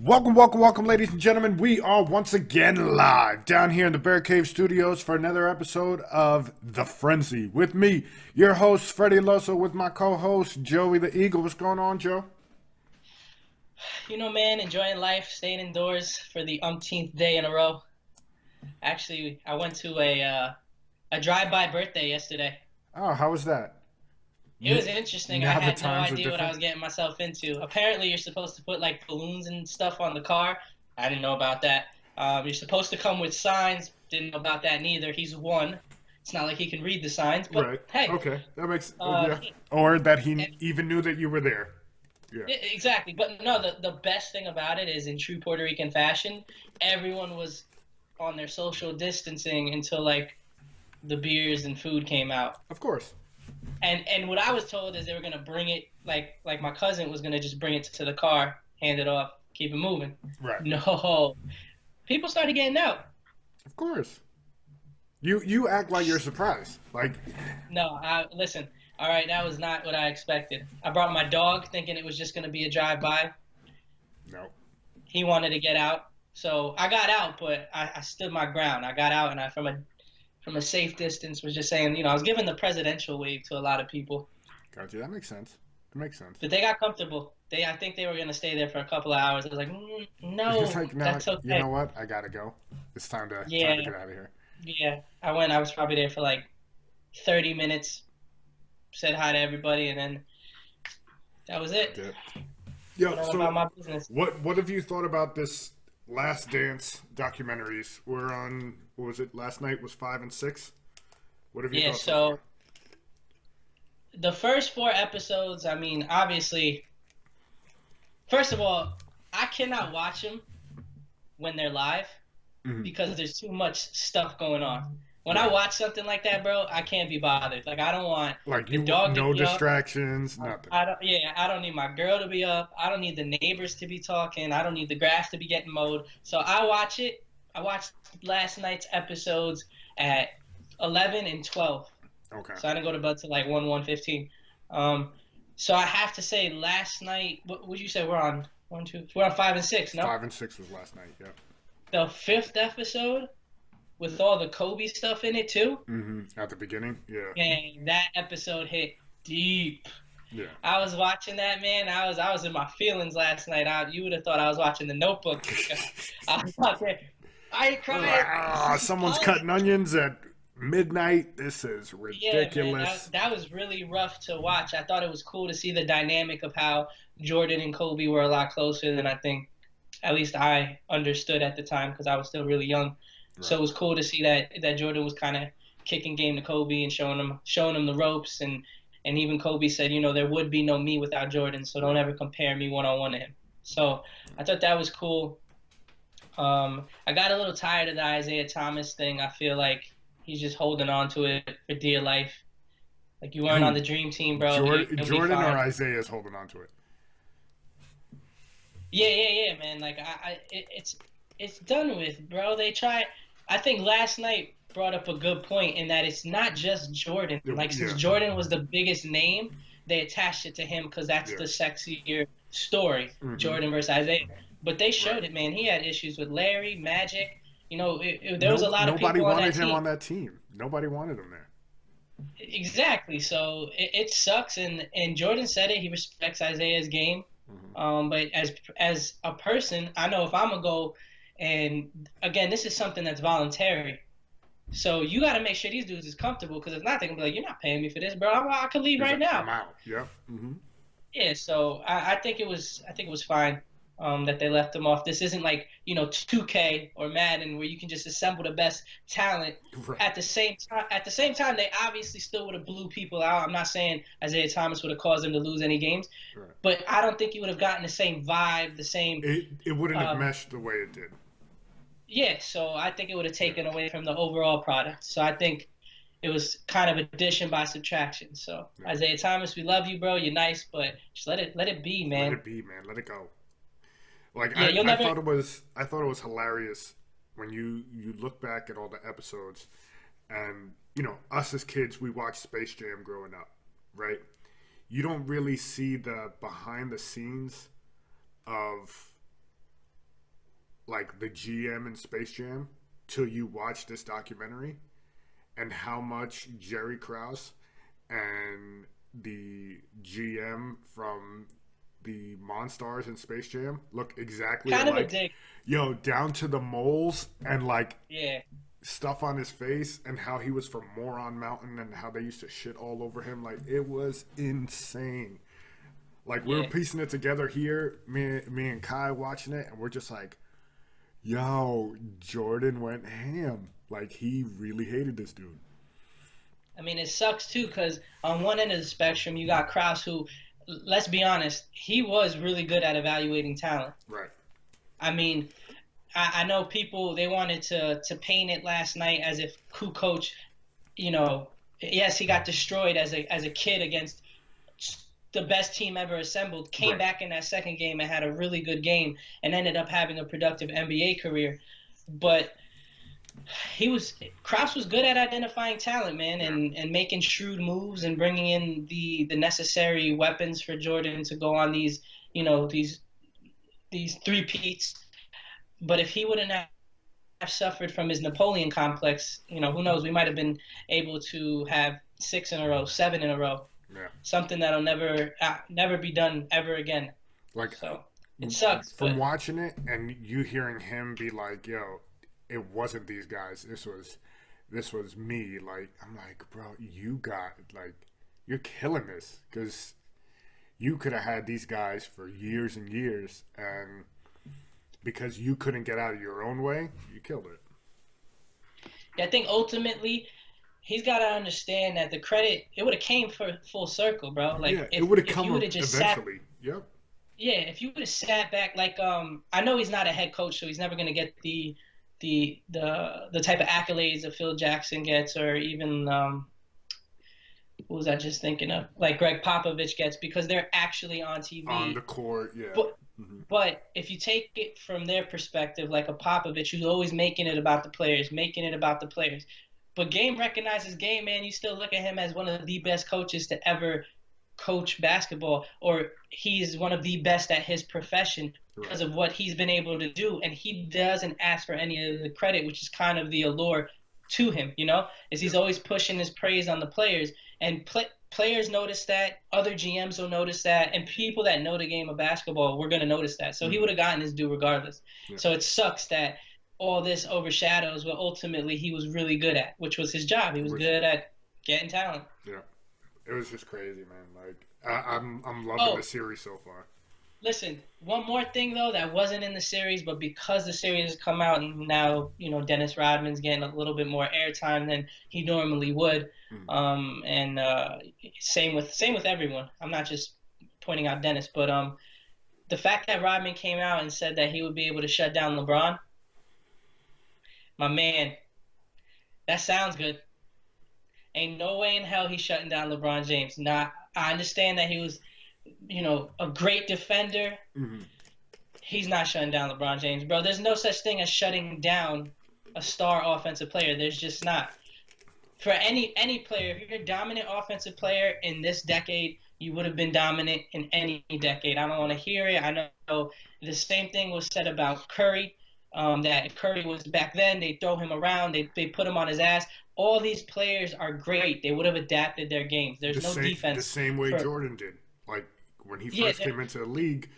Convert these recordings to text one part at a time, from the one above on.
Welcome, ladies and gentlemen. We are once again live down here in the Bear Cave Studios for another episode of The Frenzy. With me, your host, Freddie Loso, with my co-host, Joey the Eagle. What's going on, Joe? Man, enjoying life, staying indoors for the umpteenth day in a row. Actually, I went to a drive-by birthday yesterday. Oh, how was that? It was N- interesting. I Now the had no times are idea what I different? was getting myself into. Apparently, you're supposed to put like balloons and stuff on the car. I didn't know about that. You're supposed to come with signs. Didn't know about that neither. He's one. It's not like he can read the signs, but Right. hey, Okay. That makes, uh, yeah. Or that and he even knew that you were there. Yeah. exactly. But no, the best thing about it is in true Puerto Rican fashion, everyone was on their social distancing until like the beers and food came out. Of course. And what I was told is they were gonna bring it like my cousin was gonna just bring it to the car, hand it off, keep it moving. Right. No, people started getting out. Of course. You act like you're surprised. Like, No, I listen. All right, that was not what I expected. I brought my dog thinking it was just gonna be a drive by. no. He wanted to get out, so I got out, but I stood my ground. I got out, and I from a safe distance was just saying, I was giving the presidential wave to a lot of people. Gotcha. That makes sense. That makes sense. But they got comfortable. I think they were gonna stay there for a couple of hours. I was like, It's no, like, now, that's you okay. know what? I gotta go. It's time to Yeah, get out of here. yeah. I went. I was probably there for like 30 minutes. Said hi to everybody, and then that was it. Yeah. Yo, Went on about so my business. what have you thought about this Last Dance documentaries? We're on, what was it? Last night was 5 and 6. What have you Yeah. thought so far? So the first four episodes. I mean, obviously, first of all, I cannot watch them when they're live Hmm. because there's too much stuff going on. When I Right. watch something like that, bro, I can't be bothered. Like I don't want Like the you, dog to no be up. distractions, nothing. I don't. Yeah, I don't need my girl to be up. I don't need the neighbors to be talking. I don't need the grass to be getting mowed. So I watch it. I watched last night's episodes at 11 and 12. Okay. So I didn't go to bed till like 1:15. Um, so I have to say, last night. What would you say? We're on one, two. We're on 5 and 6. No, 5 and 6 was last night. Yep. the fifth episode with all the Kobe stuff in it too. At the beginning. Yeah. And that episode hit deep. Yeah. I was watching that, man. I was in my feelings last night. You would have thought I was watching The Notebook. I was out there. I I was cried. like, ah, someone's cutting onions at midnight. This is Yeah, man, ridiculous. that was really rough to watch. I thought it was cool to see the dynamic of how Jordan and Kobe were a lot closer than I think, at least I understood at the time because I was still really young. So Right. it was cool to see that Jordan was kind of kicking game to Kobe and showing him the ropes and even Kobe said, there would be no me without Jordan, so don't Right. ever compare me one on one to him. So I thought that was cool. I got a little tired of the Isaiah Thomas thing. I feel like he's just holding on to it for dear life. Like you weren't on Who? the dream team, bro. You'll be Jordan or fine. Isaiah is holding on to it. Yeah, yeah, yeah, man. Like it's done with, bro. They try. I think last night brought up a good point in that it's not just Jordan. Like since Yeah. Jordan was the biggest name, they attached it to him because that's Yeah. the sexier story, Jordan versus Isaiah. But they Right. showed it, man. He had issues with Larry, Magic. There was a No, lot of nobody people on wanted that him team. on that team. Nobody wanted him there. Exactly. So it sucks, and Jordan said it. He respects Isaiah's game. Hmm. But as a person, I know if I'm gonna go, and again, this is something that's voluntary. So you got to make sure these dudes is comfortable because if not, they're gonna be like, "You're not paying me for this, bro. I could leave He's right like, now." I'm out. Yep. Yeah. So I think it was fine. That they left him off. This isn't like 2K or Madden where you can just assemble the best talent. Right. At the same time, they obviously still would have blew people out. I'm not saying Isaiah Thomas would have caused them to lose any games, Right. but I don't think you would have gotten the same vibe, the same. It wouldn't have Um, meshed the way it did. yeah, so I think it would have Yeah. taken away from the overall product. So I think it was kind of addition by subtraction. So Yeah. Isaiah Thomas, we love you, bro. You're nice, but just let it be, Let man. it be, man. Let it go. Like Yeah, you'll I never. thought it was hilarious when you look back at all the episodes and us as kids we watched Space Jam growing up, right? You don't really see the behind the scenes of like the GM in Space Jam till you watch this documentary and how much Jerry Krause and the GM from the Monstars in Space Jam look exactly Kind of a alike. dig. Yo, down to the moles and like Yeah, stuff on his face and how he was from Moron Mountain and how they used to shit all over him. Like it was insane. Like we were yeah. piecing it together here, me and Kai watching it, and we're just like, yo, Jordan went ham. Like he really hated this dude. I mean, it sucks too because on one end of the spectrum, you got Kraus, who, let's be honest, he was really good at evaluating talent. Right. I mean, I know people they wanted to paint it last night as if Kukoc, you know, yes, he got destroyed as a kid against the best team ever assembled. Came Right. back in that second game and had a really good game and ended up having a productive NBA career. But Kraus was good at identifying talent, man, Yeah. and making shrewd moves and bringing in the necessary weapons for Jordan to go on these, you know, these three-peats. But if he wouldn't have suffered from his Napoleon complex, you know, who knows? We might have been able to have 6 in a row, 7 in a row, Yeah. something that'll never be done ever again. Like So it sucks, from but watching it and you hearing him be like, yo, it wasn't these guys. This was me. Like I'm like, bro, you got like you're killing this because you could have had these guys for years and years, and because you couldn't get out of your own way, you killed it. yeah, I think ultimately he's got to understand that the credit it would have came for full circle, bro. Like Yeah, it would have if you come would have just sat, eventually. Yep. yeah, if you would have sat back, like I know he's not a head coach, so he's never gonna get the type of accolades that Phil Jackson gets, or even who was I just thinking of, like Greg Popovich gets, because they're actually on On TV. the court, yeah. But Hmm. but if you take it from their perspective, like a Popovich who's always making it about the players, making it about the players. But game recognizes game, man. You still look at him as one of the best coaches to ever coach basketball, or he's one of the best at his profession because Right. of what he's been able to do, and he doesn't ask for any of the credit, which is kind of the allure to him, you know, is he's Yeah. always pushing his praise on the players, and players notice that, other GMs will notice that, and people that know the game of basketball, we're going to notice that. So he Hmm. would have gotten his due regardless. Yeah. So it sucks that all this overshadows what ultimately he was really good at, which was his job. He was Which, good at getting talent. yeah, it was just crazy, man. Like I'm loving the Oh, series so far. listen, one more thing though that wasn't in the series, but because the series has come out and now, you know, Dennis Rodman's getting a little bit more airtime than he normally would. Hmm. And same with everyone. I'm not just pointing out Dennis, but the fact that Rodman came out and said that he would be able to shut down LeBron, my man, that sounds good. Ain't no way in hell he's shutting down LeBron James. Not, I understand that he was, you know, a great defender. Hmm. He's not shutting down LeBron James, bro. There's no such thing as shutting down a star offensive player. There's just not. For any player, if you're a dominant offensive player in this decade, you would have been dominant in any decade. I don't want to hear it. I know the same thing was said about Curry. That Curry was back then, they throw him around, they put him on his ass. All these players are great. They would have adapted their games. The There's no the defense same way for Jordan did. Like when he yeah. first came into the league,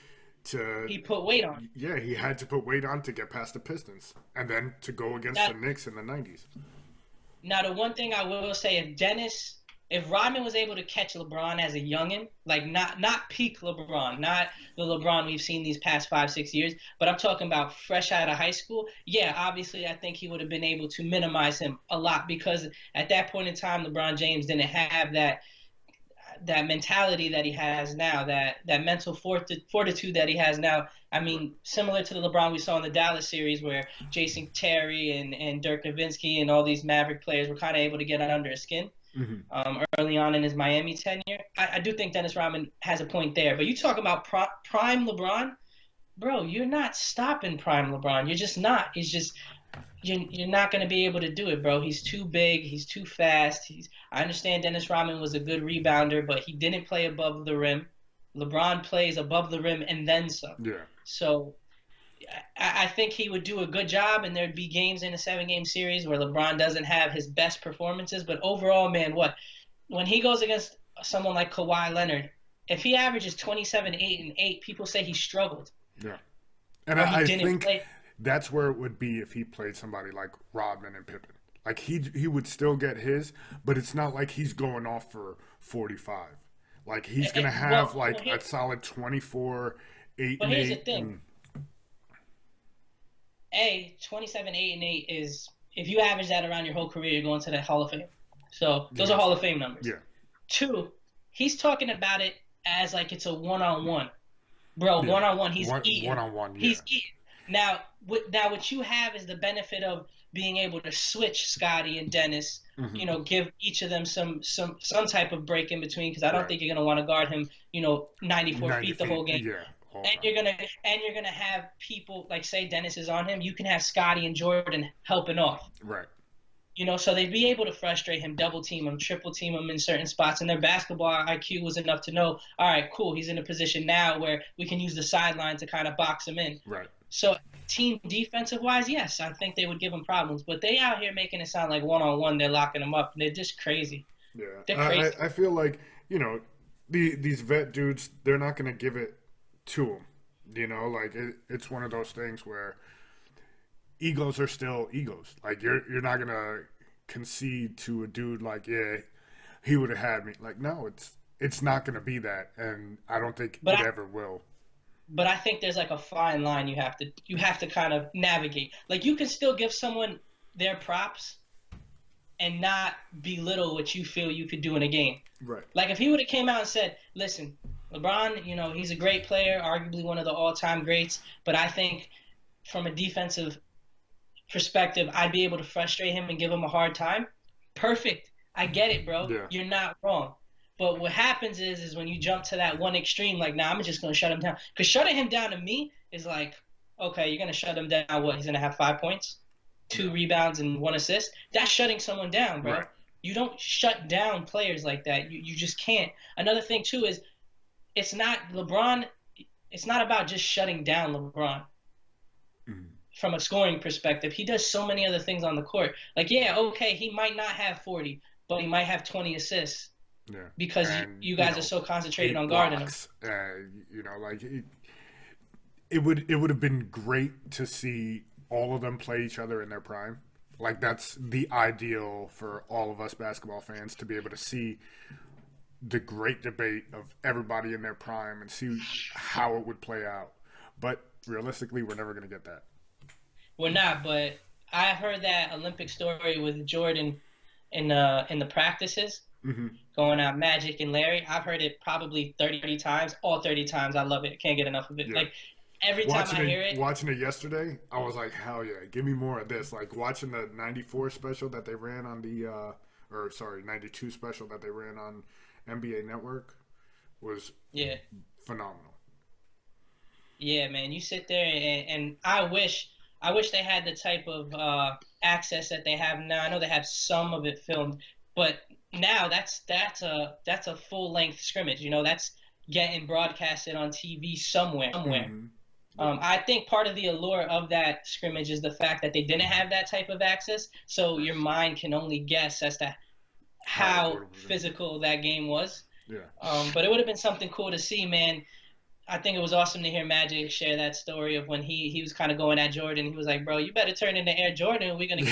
to He put weight on. yeah, he had to put weight on to get past the Pistons, and then to go against Now, the Knicks in the '90s. now the one thing I will say, if Rodman was able to catch LeBron as a youngin, like not peak LeBron, not the LeBron we've seen these past 5-6 years, but I'm talking about fresh out of high school. Yeah, obviously I think he would have been able to minimize him a lot because at that point in time, LeBron James didn't have that mentality that he has now, that mental fortitude that he has now. I mean, similar to the LeBron we saw in the Dallas series, where Jason Terry and Dirk Nowitzki and all these Maverick players were kind of able to get under his skin Hmm. early on in his Miami tenure. I do think Dennis Rodman has a point there. But you talk about prime LeBron, bro. You're not stopping prime LeBron. You're just not. He's just you're not going to be able to do it, bro. He's too big. He's too fast. I understand Dennis Rodman was a good rebounder, but he didn't play above the rim. LeBron plays above the rim and then some. Yeah, So I think he would do a good job, and there'd be games in a 7 game series where LeBron doesn't have his best performances. But overall, man, what when he goes against someone like Kawhi Leonard, if he averages 27, 8, and 8, people say he struggled Yeah. And or he I didn't think play. that's where it would be if he played somebody like Rodman and Pippen. Like he would still get his, but it's not like he's going off for 45. Like he's gonna have like a solid 24, 8 But and here's the 8, thing: and 27, 8, and 8 is if you average that around your whole career, you're going to the Hall of Fame. So those are yes, Hall of Fame numbers. yeah, Two, he's talking about it as like it's a one-on-one. Bro, yeah, one-on-one, he's one eating. on one, yeah, He's eating. Now, what you have is the benefit of being able to switch Scotty and Dennis. hmm Give each of them some type of break in between because I don't right. think you're gonna want to guard him. 94 90 feet the whole feet, game. yeah, all And time, you're gonna have people like say Dennis is on him. You can have Scotty and Jordan helping off. right, So they'd be able to frustrate him, double team him, triple team him in certain spots. And their basketball IQ was enough to know, all right, cool, he's in a position now where we can use the sideline to kind of box him in. right. So team defensive wise, yes, I think they would give him problems. But they out here making it sound like one-on-one, they're locking him up. And they're just crazy. Yeah, They're crazy. I feel like these vet dudes, they're not gonna give it to them. Like it's one of those things where egos are still egos. Like you're not gonna concede to a dude like, yeah, he would have had me. Like no, it's not gonna be that, and I don't think But it I, ever will. but I think there's like a fine line you have to kind of navigate. Like you can still give someone their props and not belittle what you feel you could do in a game. Right. Like if he would have came out and said, "Listen, LeBron, he's a great player, arguably one of the all-time greats, but I think from a defensive perspective, I'd be able to frustrate him and give him a hard time." Perfect. I get it, bro. Yeah. You're not wrong. But what happens is when you jump to that one extreme, like, nah, I'm just gonna shut him down. Because shutting him down to me is like, okay, you're gonna shut him down. What? He's gonna have 5 points, two Yeah. rebounds, and one assist. That's shutting someone down, bro. Right. You don't shut down players like that. You just can't. Another thing too is it's not LeBron. It's not about just shutting down LeBron Mhm. from a scoring perspective. He does so many other things on the court. Like, yeah, okay, he might not have 40, but he might have 20 assists Yeah. because And you guys are so concentrated 8 on guarding him. blocks. Like it would have been great to see all of them play each other in their prime. Like that's the ideal for all of us basketball fans to be able to see the great debate of everybody in their prime and see how it would play out. But realistically, we're never going to get that. We're not, but I heard that Olympic story with Jordan in the practices hmm going out Magic and Larry. I've heard it probably 30 times. All 30 times. I love it. Can't get enough of it. Yeah. Like every time I hear it, Watching it yesterday, I was like, hell yeah, give me more of this. Like watching the '94 special that they ran on '92 special that they ran on NBA Network was yeah. phenomenal. Yeah, man, you sit there and I wish they had the type of access that they have now. I know they have some of it filmed, but now that's a full length scrimmage. That's getting broadcasted on TV somewhere. hmm I think part of the allure of that scrimmage is the fact that they didn't have that type of access, so your mind can only guess as to How it how would have been. physical that game was. Yeah. But it would have been something cool to see, man. I think it was awesome to hear Magic share that story of when he was kind of going at Jordan. He was like, "Bro, you better turn into Air Jordan. We're gonna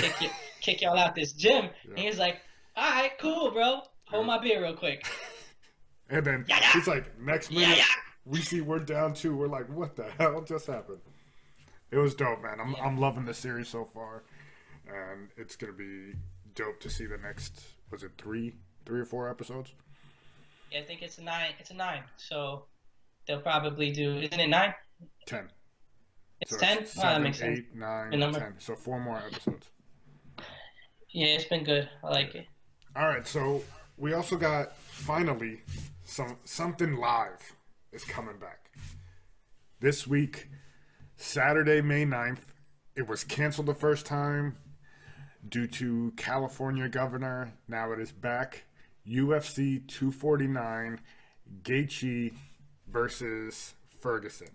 kick y'all out this gym." Yeah. And he was like, "All right, cool, bro. Hold my beer real quick." And then Yeah, yeah. he's like, next Yeah, minute, yeah. we see we're down 2. We're like, what the hell just happened? It was dope, man. I'm loving the series so far, and it's gonna be dope to see the next. Was it 3 or 4 episodes? Yeah, I think it's a 9. It's a 9. So they'll probably do. Isn't it 9? 10. It's So 10. it's Oh, that 7, makes sense. 8, 9, The number. 10. So 4 more episodes. Yeah, it's been good. I like it. All right, so we also got finally something live is coming back this week, Saturday, May 9th. It was canceled the first time due to California governor. Now it is back. UFC 249, Gaethje versus Ferguson.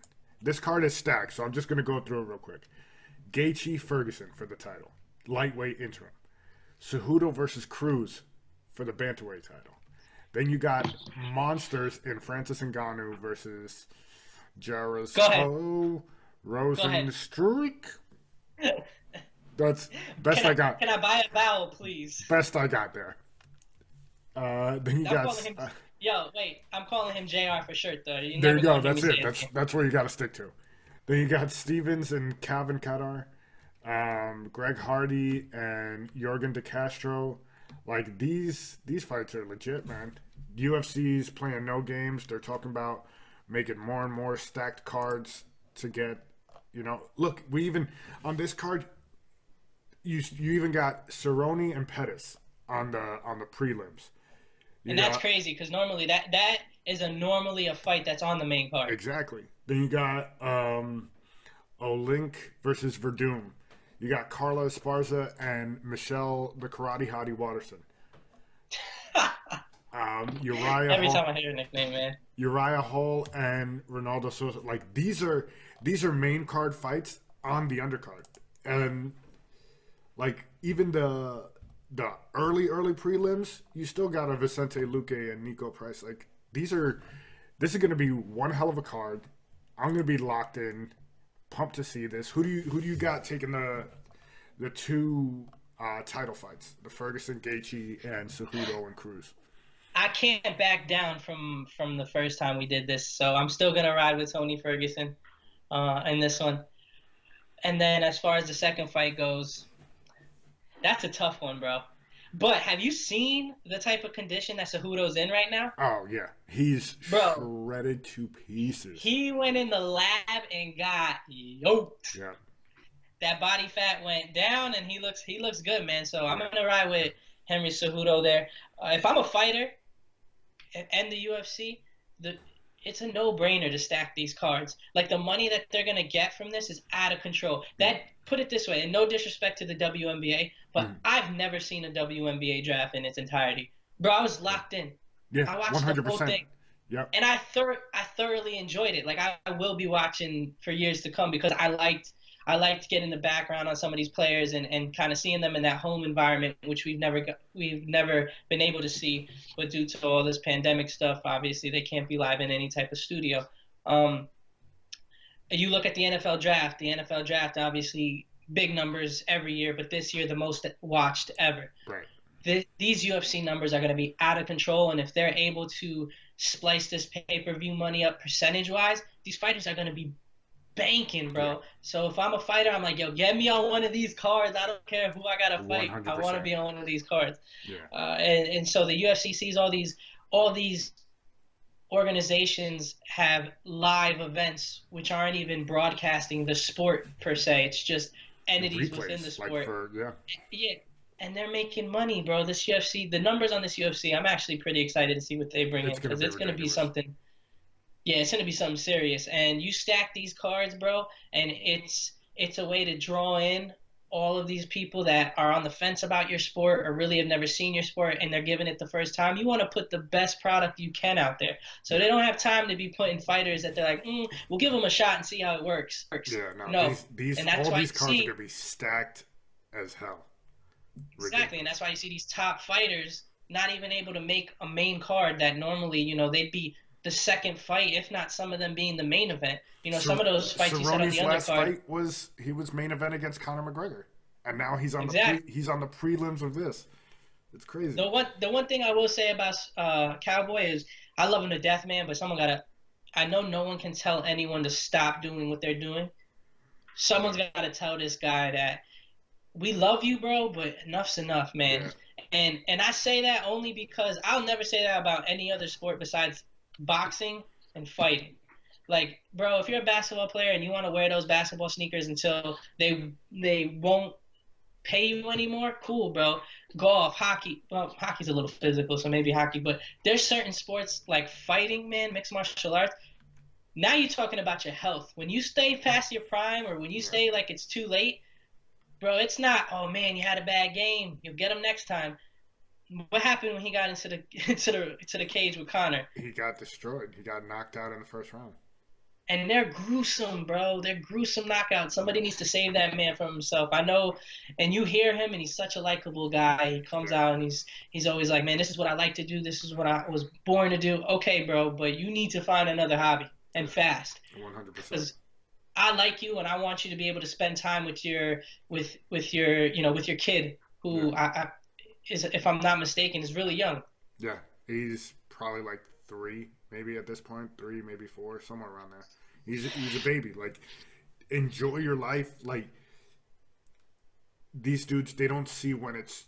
This card is stacked, so I'm just going to go through it real quick. Gaethje Ferguson for the title, lightweight interim. Cejudo versus Cruz for the bantamweight title. Then you got monsters in Francis Ngannou versus Jarislov Rosenstruik. That's best I got. Can I buy a vowel, please? Best I got there. Then you got. Yo, wait. I'm calling him JR for short, though. There you go. That's it. That's where you got to stick to. Then you got Stevens and Calvin Kattar, Greg Hardy and Jorgen De Castro. Like these fights are legit, man. UFC's playing no games. They're talking about making more and more stacked cards to get. Look, we even on this card. You even got Cerrone and Pettis on the prelims. And that's crazy because normally that is normally a fight that's on the main card. Exactly. Then you got Olink versus Verdum. You got Carla Esparza and Michelle the Karate Hottie Watterson. Uriah Every time I hear your nickname, man. Uriah Hall and Ronaldo Sosa. Like these are main card fights on the undercard. And like even the early prelims, you still got a Vicente Luque and Nico Price. Like this is going to be one hell of a card. I'm going to be locked in, pumped to see this. Who do you got taking the two title fights, the Ferguson, Gaethje, and Cejudo and Cruz? I can't back down from the first time we did this, so I'm still gonna ride with Tony Ferguson in this one. And then as far as the second fight goes, that's a tough one, bro. But have you seen the type of condition that Cejudo's in right now? Oh, yeah. He's shredded to pieces. He went in the lab and got yoked. Yeah. That body fat went down, and he looks good, man. So I'm going to ride with Henry Cejudo there. If I'm a fighter and the UFC, it's a no-brainer to stack these cards. Like, the money that they're going to get from this is out of control. Put it this way, and no disrespect to the WNBA, but I've never seen a WNBA draft in its entirety. Bro, I was locked in. Yeah, I watched 100%. the whole thing. Yep. And I thoroughly enjoyed it. Like, I will be watching for years to come because I liked getting the background on some of these players and kind of seeing them in that home environment, which we've never been able to see. But due to all this pandemic stuff, obviously they can't be live in any type of studio. You look at the NFL draft. The NFL draft, obviously, big numbers every year, but this year the most watched ever. Right. These UFC numbers are going to be out of control, and if they're able to splice this pay-per-view money up percentage-wise, these fighters are going to be banking, bro. Yeah. So if I'm a fighter, I'm like, yo, get me on one of these cards. I don't care who I got to fight. 100%. I want to be on one of these cards. Yeah. And so the UFC sees all these organizations have live events which aren't even broadcasting the sport per se. It's just entities within the sport. Yeah. And they're making money, bro. This UFC, the numbers on this UFC, I'm actually pretty excited to see what they bring in because it's going to be something. Yeah, it's going to be something serious. And you stack these cards, bro, and it's a way to draw in all of these people that are on the fence about your sport or really have never seen your sport and they're giving it the first time. You want to put the best product you can out there. So they don't have time to be putting fighters that they're like, we'll give them a shot and see how it works. Yeah, no. All these cards are going to be stacked as hell. Exactly, and that's why you see these top fighters not even able to make a main card that normally, they'd be the second fight, if not some of them being the main event. Some of those fights you said on the undercard. Last fight was main event against Conor McGregor, and now he's on the prelims of this. It's crazy. The one thing I will say about Cowboy is I love him to death, man. But I know no one can tell anyone to stop doing what they're doing. Someone's got to tell this guy that we love you, bro, but enough's enough, man. Yeah. And I say that only because I'll never say that about any other sport besides boxing and fighting. Like, bro, if you're a basketball player and you want to wear those basketball sneakers until they won't pay you anymore, cool, bro. Golf, hockey. Well, hockey's a little physical, so maybe hockey. But there's certain sports like fighting, man, mixed martial arts. Now you're talking about your health. When you stay past your prime or when you stay like it's too late, bro, it's not, oh, man, you had a bad game. You'll get him next time. What happened when he got into the cage with Conor? He got destroyed. He got knocked out in the first round. and they're gruesome, bro. They're gruesome knockouts. Somebody needs to save that man from himself. I know, and you hear him, and he's such a likable guy. He comes Yeah, out and he's always like, man, this is what I like to do. This is what I was born to do. Okay, bro, but you need to find another hobby and yeah, fast, 100%. because I like you, and I want you to be able to spend time with with your with your kid, Yeah, who I is, if I'm not mistaken, is really young. yeah. He's probably like 3, maybe at this point, 3, maybe 4, somewhere around there. He's a baby. Like, enjoy your life. Like, these dudes, they don't see when it's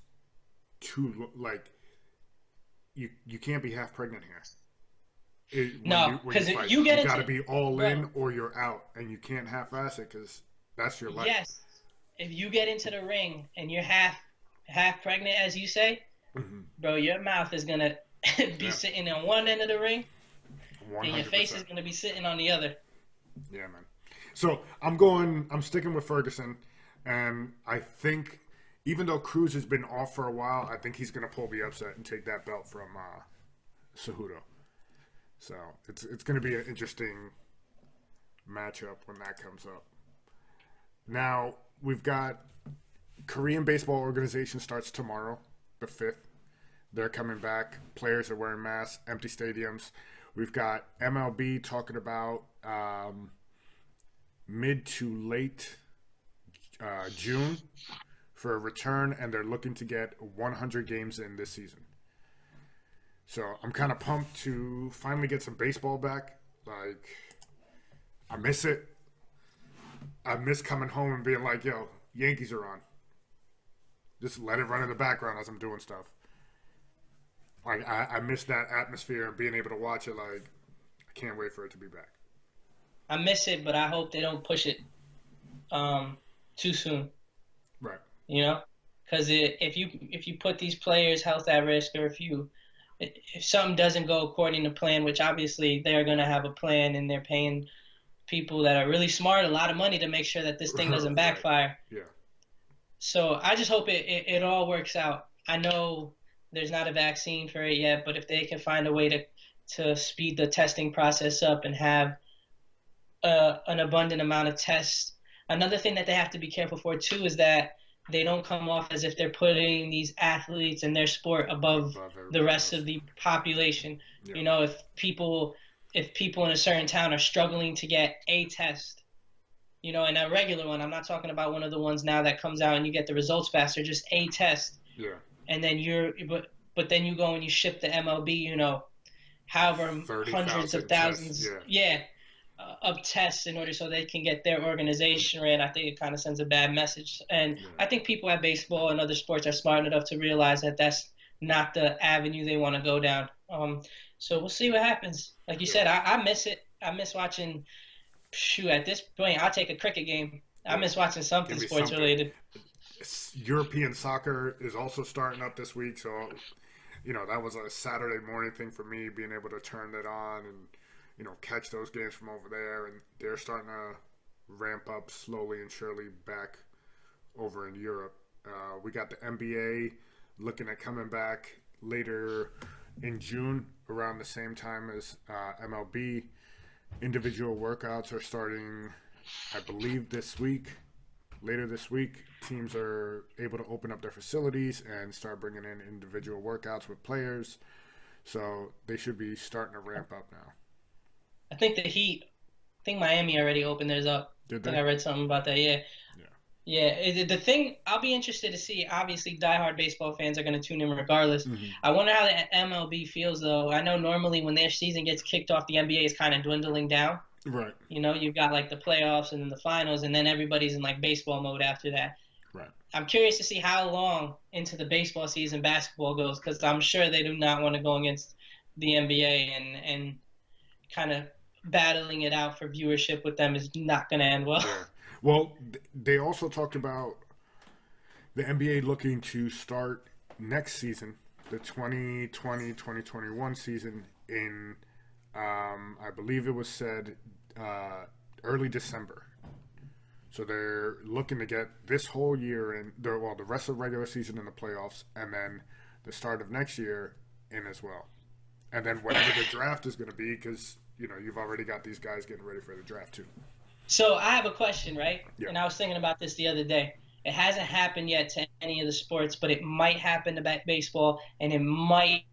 too like you can't be half pregnant here. No, When you because fight, you you get got to into be all bro, in or you're out, and you can't half-ass it because that's your life. yes, if you get into the ring and you're half pregnant, as you say, Hmm. bro, your mouth is gonna be Yeah, sitting on one end of the ring, one and your hundred face is percent. gonna be sitting on the other. Yeah, man. So I'm sticking with Ferguson, and I think even though Cruz has been off for a while, I think he's gonna pull the upset and take that belt from Cejudo. So it's gonna be an interesting matchup when that comes up. Now we've got Korean baseball organization starts tomorrow, the 5th. They're coming back. Players are wearing masks, empty stadiums. We've got MLB talking about mid to late June for a return, and they're looking to get 100 games in this season. So I'm kind of pumped to finally get some baseball back. Like, I miss it. I miss coming home and being like, yo, Yankees are on. Just let it run in the background as I'm doing stuff. Like, I miss that atmosphere and being able to watch it. Like, I can't wait for it to be back. I miss it, but I hope they don't push it um too soon. Right. You know, because if you put these players' health at risk, or if something doesn't go according to plan, which obviously they are going to have a plan, and they're paying people that are really smart a lot of money to make sure that this thing doesn't Right. backfire. Yeah. So I just hope it all works out. I know there's not a vaccine for it yet, but if they can find a way to speed the testing process up and have an abundant amount of tests. Another thing that they have to be careful for too is that they don't come off as if they're putting these athletes and their sport above Above the everybody rest else. of the population. Yeah. You know, if people in a certain town are struggling to get a test, and a regular one, I'm not talking about one of the ones now that comes out and you get the results faster, just a test, Yeah. and then but then you go and you ship the MLB, however hundreds of 30,000 tests. thousands, Yeah. yeah, of tests in order so they can get their organization ran. I think it kind of sends a bad message, and Yeah. I think people at baseball and other sports are smart enough to realize that that's not the avenue they want to go down. So we'll see what happens. Like you Yeah. said, I miss it. I miss watching. Shoot, at this point, I'll take a cricket game. I Yeah. miss watching Give something me sports something. related. European soccer is also starting up this week, so that was a Saturday morning thing for me, being able to turn that on and catch those games from over there, and they're starting to ramp up slowly and surely back over in Europe. We got the NBA looking at coming back later in June, around the same time as MLB. Individual workouts are starting, I believe, this week. Later this week, teams are able to open up their facilities and start bringing in individual workouts with players. So they should be starting to ramp up now. I think the Heat. I think Miami already opened theirs up. Did I think they? I read something about that. Yeah. Yeah. Yeah, the thing I'll be interested to see. Obviously, diehard baseball fans are going to tune in regardless. Hmm. I wonder how the MLB feels though. I know normally when their season gets kicked off, the NBA is kind of dwindling down. Right. You've got like the playoffs and then the finals, and then everybody's in like baseball mode after that. Right. I'm curious to see how long into the baseball season basketball goes, because I'm sure they do not want to go against the NBA, and kind of battling it out for viewership with them is not going to end well. Yeah. Well, they also talked about the NBA looking to start next season, the 2020-2021 season, in, I believe it was said, early December. So they're looking to get this whole year in, the rest of the regular season in the playoffs, and then the start of next year in as well. And then whatever the draft is going to be, because you've already got these guys getting ready for the draft too. So I have a question, right? Yeah. And I was thinking about this the other day. It hasn't happened yet to any of the sports, but it might happen to baseball, and it might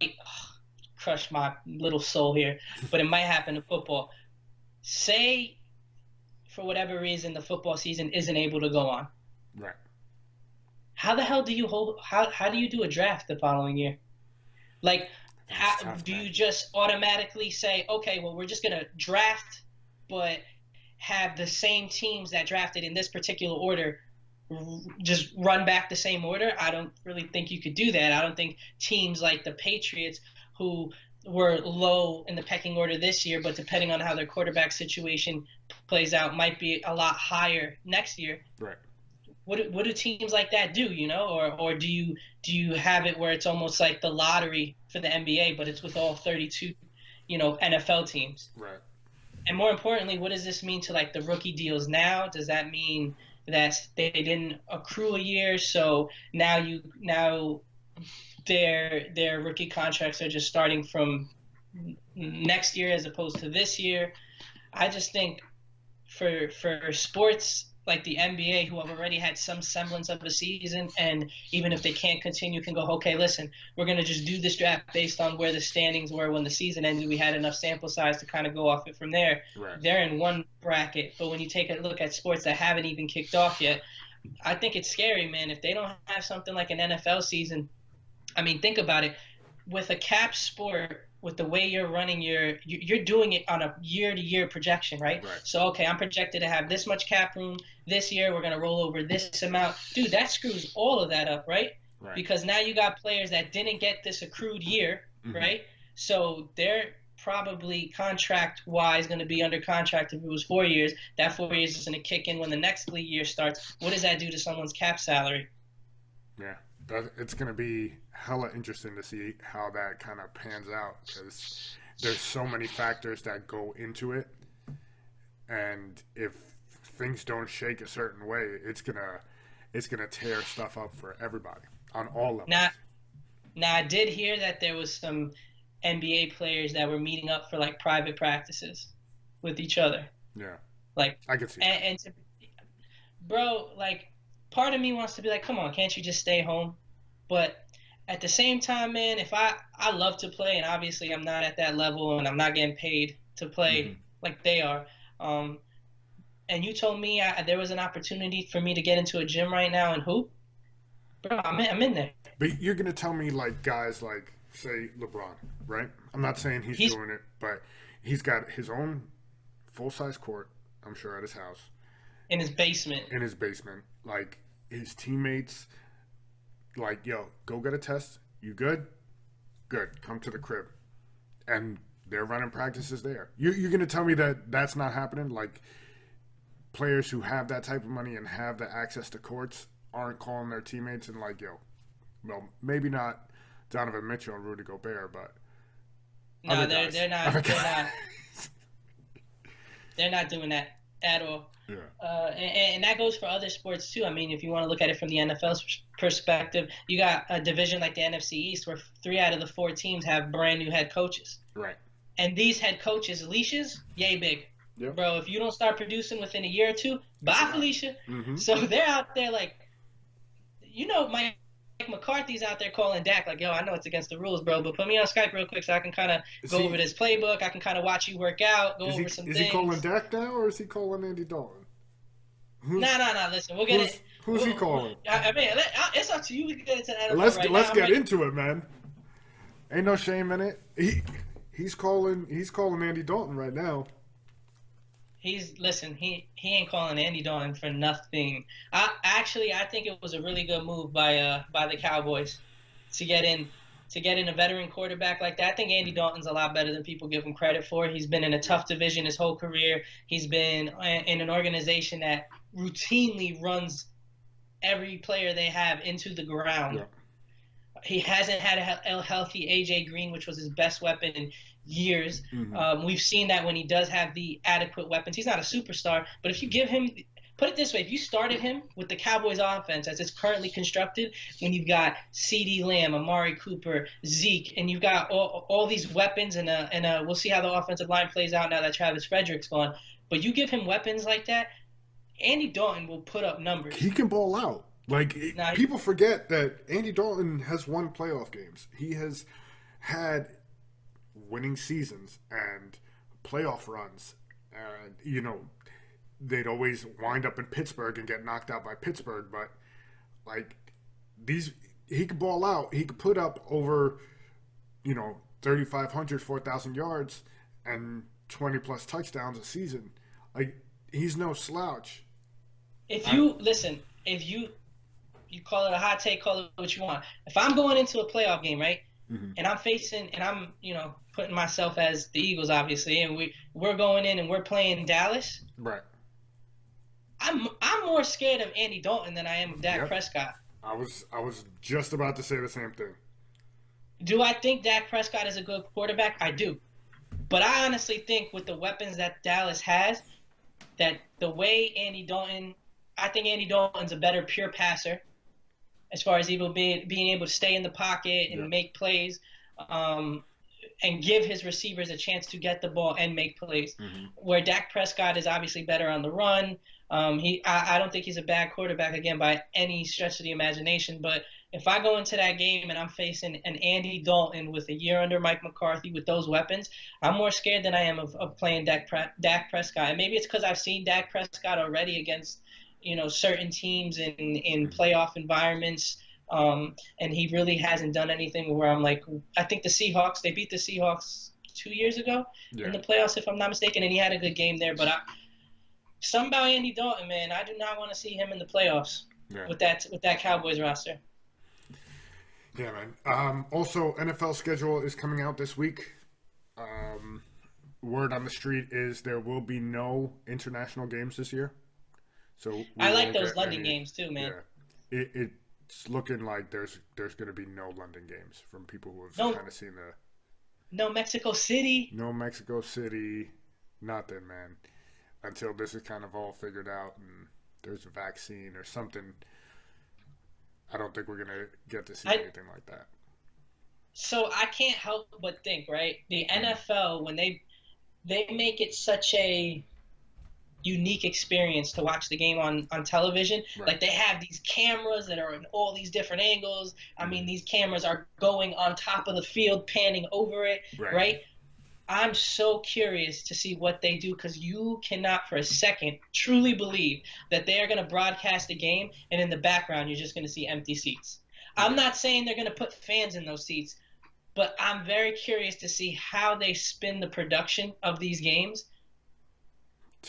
crush my little soul here, but it might happen to football. Say, for whatever reason, the football season isn't able to go on. Right. How the hell do you how do you do a draft the following year? Like, do you just automatically say, okay, well, we're just gonna draft, but have the same teams that drafted in this particular order just run back the same order? I don't really think you could do that. I don't think teams like the Patriots, who were low in the pecking order this year, but depending on how their quarterback situation plays out, might be a lot higher next year. Right. What do teams like that do, or do you have it where it's almost like the lottery for the NBA, but it's with all 32, NFL teams? Right. And more importantly, what does this mean to like the rookie deals now? Does that mean that they didn't accrue a year, so now their rookie contracts are just starting from next year as opposed to this year? I just think for sports like the NBA, who have already had some semblance of a season, and even if they can't continue, can go, okay, listen, we're going to just do this draft based on where the standings were when the season ended. We had enough sample size to kind of go off it from there. Right. They're in one bracket, but when you take a look at sports that haven't even kicked off yet, I think it's scary, man. If they don't have something like an NFL season, I mean, think about it. With a cap sport, with the way you're running you're doing it on a year-to-year projection, right? So, okay, I'm projected to have this much cap room this year. We're going to roll over this amount. Dude, that screws all of that up, right? Because now you got players that didn't get this accrued year, right? So they're probably contract-wise going to be under contract if it was 4 years. That 4 years is going to kick in when the next league year starts. What does that do to someone's cap salary? Yeah. It's going to be hella interesting to see how that kind of pans out, because there's so many factors that go into it, and if things don't shake a certain way, it's gonna tear stuff up for everybody on all levels. Now I did hear that there was some NBA players that were meeting up for like private practices with each other. Yeah, like I can see. Bro, like, part of me wants to be like, come on, can't you just stay home? But at the same time, man, if I love to play, and obviously I'm not at that level, and I'm not getting paid to play like they are. And you told me there was an opportunity for me to get into a gym right now and hoop. Bro, I'm in there. But you're gonna tell me like guys like, say, LeBron, right? I'm not saying he's doing it, but he's got his own full-size court, I'm sure, at his house. In his basement. Like, his teammates, like, yo, go get a test. You good? Good. Come to the crib. And they're running practices there. You're going to tell me that that's not happening? Like, players who have that type of money and have the access to courts aren't calling their teammates and like, yo, well, maybe not Donovan Mitchell and Rudy Gobert, but no, they're not. They're not doing that at all. Yeah. And that goes for other sports too. I mean, if you want to look at it from the NFL's perspective, you got a division like the NFC East where 3 out of the 4 teams have brand new head coaches. Right. And these head coaches' leashes, yay big. Yep. Bro, if you don't start producing within a year or two, bye, Felicia. So they're out there like, Mike McCarthy's out there calling Dak like, yo, I know it's against the rules, bro, but put me on Skype real quick so I can kind of go over this playbook. I can kind of watch you work out, go over some things. Is he calling Dak now, or is he calling Andy Dalton? No. Listen, we'll get it. Who's he calling? I mean, it's up to you. We can get into that. Let's get into it, man. Ain't no shame in it. He's calling Andy Dalton right now. He ain't calling Andy Dalton for nothing. I think it was a really good move by the Cowboys to get in a veteran quarterback like that. I think Andy Dalton's a lot better than people give him credit for. He's been in a tough division his whole career. He's been in an organization that routinely runs every player they have into the ground. Yeah. He hasn't had a healthy A.J. Green, which was his best weapon in years. We've seen that when he does have the adequate weapons. He's not a superstar, but if you put it this way: if you started him with the Cowboys offense as it's currently constructed, when you've got CeeDee Lamb, Amari Cooper, Zeke, and you've got all these weapons, and we'll see how the offensive line plays out now that Travis Frederick's gone. But you give him weapons like that, Andy Dalton will put up numbers. He can ball out. Like, people forget that Andy Dalton has won playoff games. He has had winning seasons and playoff runs. And, they'd always wind up in Pittsburgh and get knocked out by Pittsburgh. But, like, he could ball out. He could put up over, 3,500, 4,000 yards and 20-plus touchdowns a season. Like, he's no slouch. If you call it a hot take, call it what you want. If I'm going into a playoff game, right, and I'm putting myself as the Eagles, obviously, and we're going in and we're playing Dallas, right? I'm more scared of Andy Dalton than I am of Dak Prescott. I was just about to say the same thing. Do I think Dak Prescott is a good quarterback? I do. But I honestly think with the weapons that Dallas has, that the way I think Andy Dalton's a better pure passer as far as being able to stay in the pocket and make plays, and give his receivers a chance to get the ball and make plays. Where Dak Prescott is obviously better on the run. I don't think he's a bad quarterback, again, by any stretch of the imagination. But if I go into that game and I'm facing an Andy Dalton with a year under Mike McCarthy with those weapons, I'm more scared than I am of playing Dak Prescott. And maybe it's because I've seen Dak Prescott already against certain teams in playoff environments, and he really hasn't done anything where I'm like, I think they beat the Seahawks 2 years ago in the playoffs, if I'm not mistaken, and he had a good game there. But something about Andy Dalton, man, I do not want to see him in the playoffs with that Cowboys roster. Yeah, man. Also, NFL schedule is coming out this week. Word on the street is there will be no international games this year. So I like those London games too, man. Yeah, it's looking like there's going to be no London games from people who have kind of seen No Mexico City. No Mexico City, nothing, man. Until this is kind of all figured out and there's a vaccine or something, I don't think we're going to get to see anything like that. So I can't help but think, right? The NFL, when they make it such a unique experience to watch the game on television. Right. Like, they have these cameras that are in all these different angles. I mean, these cameras are going on top of the field, panning over it, right? I'm so curious to see what they do, because you cannot for a second truly believe that they are going to broadcast a game and in the background you're just going to see empty seats. I'm not saying they're going to put fans in those seats, but I'm very curious to see how they spin the production of these games.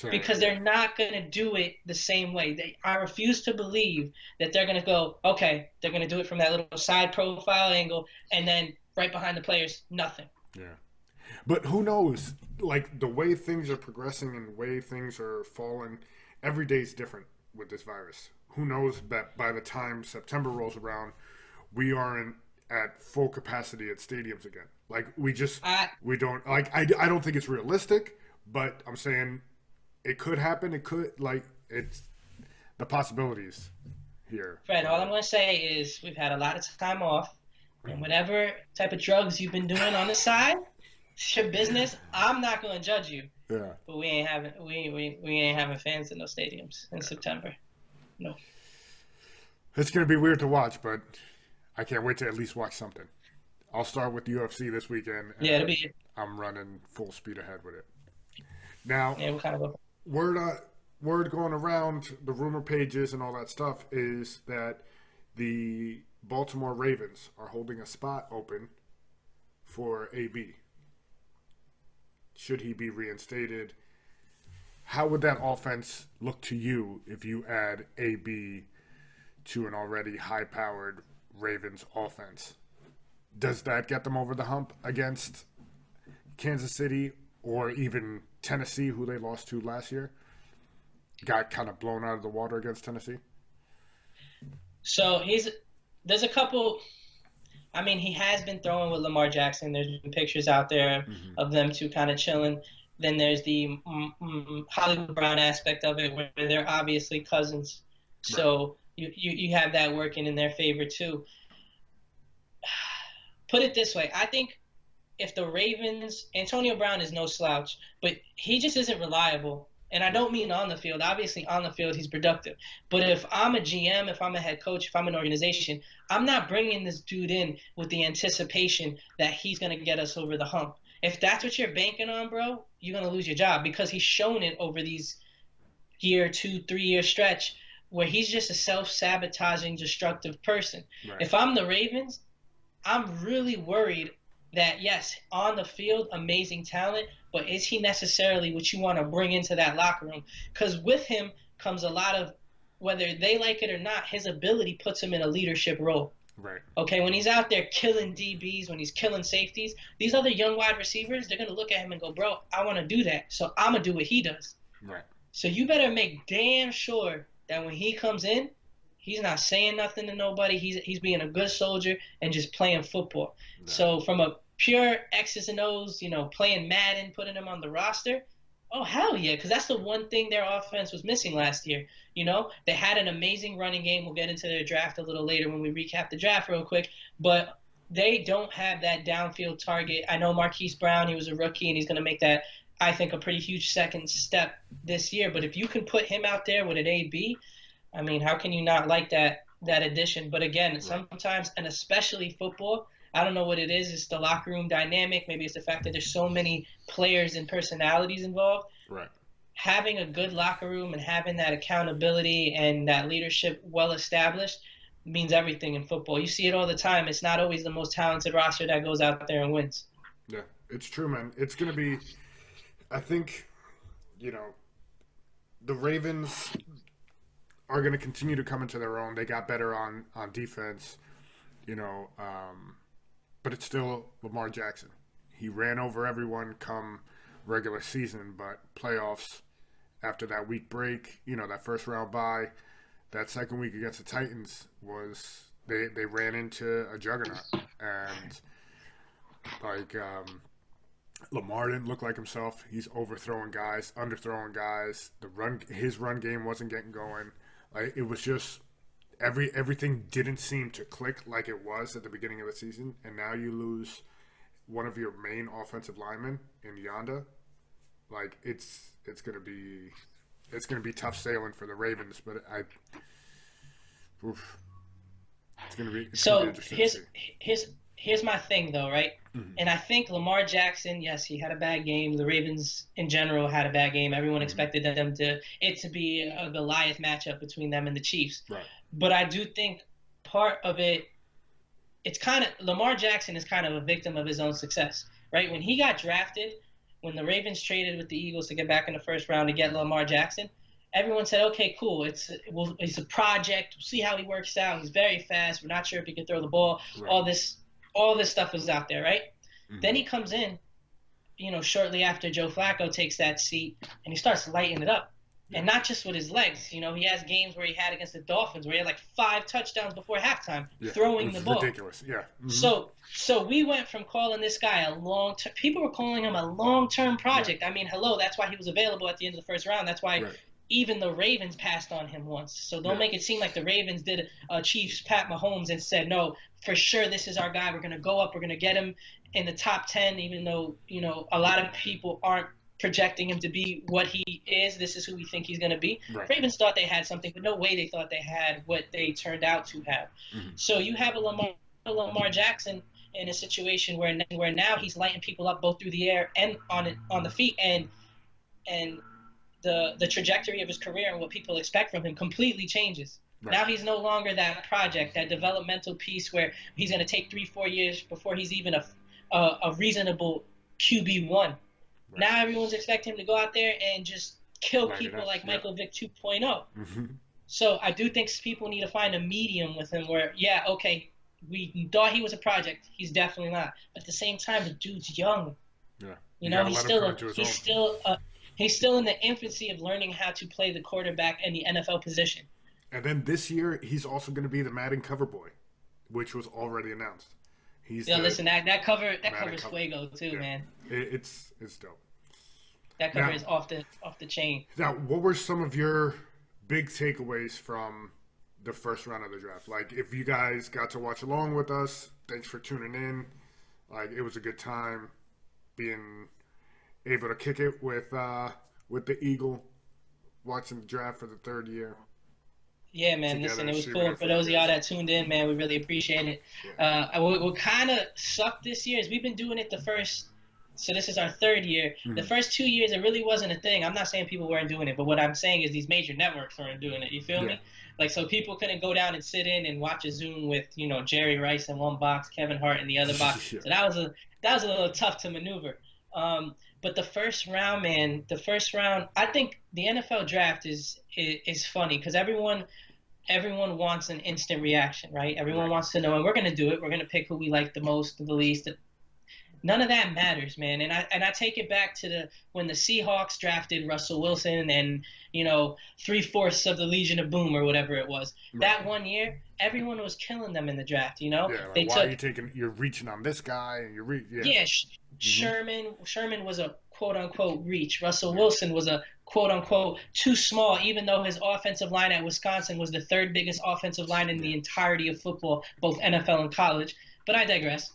Because they're not going to do it the same way. I refuse to believe that they're going to go, okay, they're going to do it from that little side profile angle, and then right behind the players, nothing. Yeah. But who knows? Like, the way things are progressing and the way things are falling, every day is different with this virus. Who knows that by the time September rolls around, we aren't at full capacity at stadiums again. Like, we don't, like, I don't think it's realistic, but I'm saying it could happen. It could, like, it's the possibilities here. Fred, all I'm going to say is we've had a lot of time off, and whatever type of drugs you've been doing on the side, it's your business. I'm not going to judge you. Yeah. But we ain't having fans in those stadiums in September. No. It's going to be weird to watch, but I can't wait to at least watch something. I'll start with UFC this weekend. Yeah, it'll be. I'm running full speed ahead with it. Now, yeah, what kind of word going around the rumor pages and all that stuff is that the Baltimore Ravens are holding a spot open for AB. Should he be reinstated? How would that offense look to you if you add AB to an already high-powered Ravens offense? Does that get them over the hump against Kansas City or even Tennessee, who they lost to last year? Got kind of blown out of the water against Tennessee. So there's a couple. I mean, he has been throwing with Lamar Jackson. There's been pictures out there of them two kind of chilling. Then there's the Hollywood Brown aspect of it, where they're obviously cousins. Right. So you have that working in their favor too. Put it this way, I think if the Ravens, Antonio Brown is no slouch, but he just isn't reliable. And I don't mean on the field. Obviously, on the field, he's productive. But if I'm a GM, if I'm a head coach, if I'm an organization, I'm not bringing this dude in with the anticipation that he's going to get us over the hump. If that's what you're banking on, bro, you're going to lose your job because he's shown it over these year, 2, 3 year stretch where he's just a self-sabotaging, destructive person. Right. If I'm the Ravens, I'm really worried that yes, on the field, amazing talent, but is he necessarily what you want to bring into that locker room? Because with him comes a lot of, whether they like it or not, his ability puts him in a leadership role. Right. Okay, when he's out there killing DBs, when he's killing safeties, these other young wide receivers, they're gonna look at him and go, "Bro, I want to do that, so I'm gonna do what he does." Right. So you better make damn sure that when he comes in, he's not saying nothing to nobody. He's being a good soldier and just playing football. Right. So from a pure X's and O's, playing Madden, putting him on the roster, oh hell yeah, because that's the one thing their offense was missing last year. They had an amazing running game. We'll get into their draft a little later when we recap the draft real quick, but they don't have that downfield target. I know Marquise Brown, he was a rookie, and he's going to make that, I think, a pretty huge second step this year. But if you can put him out there with an AB, I mean, how can you not like that addition? But again, sometimes, and especially football, I don't know what it is. It's the locker room dynamic. Maybe it's the fact that there's so many players and personalities involved. Right. Having a good locker room and having that accountability and that leadership well established means everything in football. You see it all the time. It's not always the most talented roster that goes out there and wins. Yeah, it's true, man. It's going to be, I think, the Ravens are going to continue to come into their own. They got better on defense, but it's still Lamar Jackson. He ran over everyone come regular season, but playoffs, after that week break, that first round bye, that second week against the Titans was they ran into a juggernaut, and Lamar didn't look like himself. He's overthrowing guys, underthrowing guys. His run game wasn't getting going. It was just everything didn't seem to click like it was at the beginning of the season, and now you lose one of your main offensive linemen in Yanda. It's gonna be tough sailing for the Ravens, but it's gonna be interesting. Here's my thing though, right? Mm-hmm. And I think Lamar Jackson, yes, he had a bad game. The Ravens in general had a bad game. Everyone expected it to be a Goliath matchup between them and the Chiefs. Right. But I do think part of it, it's kind of, Lamar Jackson is kind of a victim of his own success, right? When he got drafted, when the Ravens traded with the Eagles to get back in the first round to get Lamar Jackson, everyone said, okay, cool. It's a project. We'll see how he works out. He's very fast. We're not sure if he can throw the ball. Right. All this stuff was out there, right? Mm-hmm. Then he comes in, shortly after Joe Flacco takes that seat, and he starts lighting it up. Yeah. And not just with his legs. He has games games where he had against the Dolphins where he had like 5 touchdowns before halftime throwing the ball. Ridiculous, yeah. Mm-hmm. So we went from calling this guy a long-term – people were calling him a long-term project. Yeah. I mean, hello, that's why he was available at the end of the first round. That's why even the Ravens passed on him once. So don't make it seem like the Ravens did Chiefs Pat Mahomes and said, no, for sure this is our guy. We're going to go up. We're going to get him in the top 10, even though, a lot of people aren't projecting him to be what he is. This is who we think he's going to be. Right. Ravens thought they had something, but no way they thought they had what they turned out to have. Mm-hmm. So you have a Lamar Jackson in a situation where now he's lighting people up both through the air and on the feet, and the trajectory of his career and what people expect from him completely changes. Right. Now he's no longer that project, that developmental piece where he's going to take 3-4 years before he's even a reasonable QB1. Right. Now everyone's expecting him to go out there and just kill people like Michael Vick 2.0. Mm-hmm. So I do think people need to find a medium with him where, we thought he was a project. He's definitely not. But at the same time, the dude's young. Yeah. He's still in the infancy of learning how to play the quarterback in the NFL position. And then this year, he's also going to be the Madden cover boy, which was already announced. Listen, that covers Fuego too, man. It's dope. That cover Now, is off the chain. now, what were some of your big takeaways from the first round of the draft? Like, if you guys got to watch along with us, thanks for tuning in. Like, it was a good time being able to kick it with the Eagle, watching the draft for the third year Yeah, man. together Listen, and it was shooting cool. it For for you those of y'all guys. that tuned in, man, we really appreciate it. Yeah. What kind of sucked this year is we've been doing it so this is our third year. The Mhm. first 2 years, it really wasn't a thing. I'm not saying people weren't doing it, but what I'm saying is these major networks weren't doing it. You feel Yeah. me? Like, so people couldn't go down and sit in and watch a Zoom with, Jerry Rice in one box, Kevin Hart in the other box. Yeah. So that was a little tough to maneuver. But the first round, man, I think the NFL draft is funny because everyone wants an instant reaction, right? Everyone Right. wants to know, and we're gonna do it. We're gonna pick who we like the most, the least. None of that matters, man. And I take it back to when the Seahawks drafted Russell Wilson and 3/4 of the Legion of Boom or whatever it was. Right. That one year, everyone was killing them in the draft. Yeah, They like why are took you're reaching on this guy and yeah. yeah, Hmm. Sherman was a quote unquote reach. Russell Wilson was a quote unquote too small, even though his offensive line at Wisconsin was the third biggest offensive line in the entirety of football, both NFL and college. But I digress.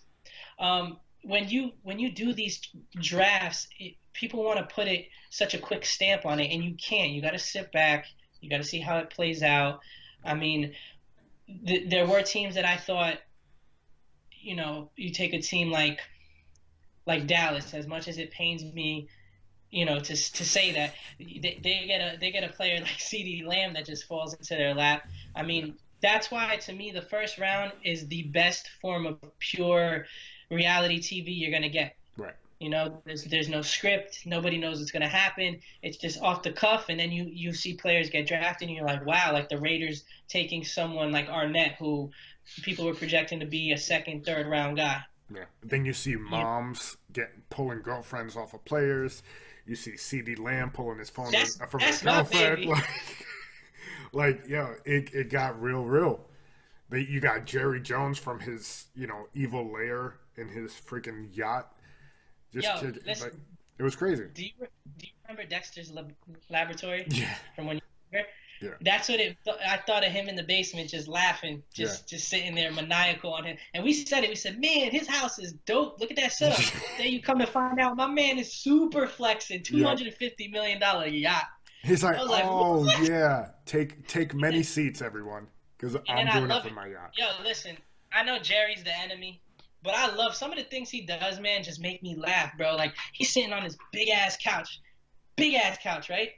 When you do these drafts, people want to put such a quick stamp on it, and you can't. You got to sit back. You got to see how it plays out. I mean, there were teams that I thought, you take a team like Dallas. As much as it pains me, to say that they get a player like CeeDee Lamb that just falls into their lap. I mean, that's why to me the first round is the best form of pure reality TV you're gonna get. Right. There's no script. Nobody knows what's gonna happen. It's just off the cuff, and then you see players get drafted, and you're like, wow, like the Raiders taking someone like Arnett, who people were projecting to be a second, third round guy. Yeah. Then you see moms pulling girlfriends off of players. You see CeeDee Lamb pulling his phone from his That's my girlfriend. baby. It got real. You got Jerry Jones from his, evil lair in his freaking yacht. Yo, Listen, listen. it was crazy. Do you remember Dexter's Laboratory Yeah. from when you were younger? Yeah. That's what I thought of him in the basement, just laughing, just sitting there maniacal on him. And we said it. We said, man, his house is dope. Look at that setup. Then you come to find out, my man is super flexing, $250 million yacht. He's like, I was like, oh what? yeah, take many seats, everyone, because I'm then I doing it love for it. my yacht. Yo, listen, I know Jerry's the enemy, but I love some of the things he does, man, just make me laugh, bro. Like, he's sitting on his big ass couch, right?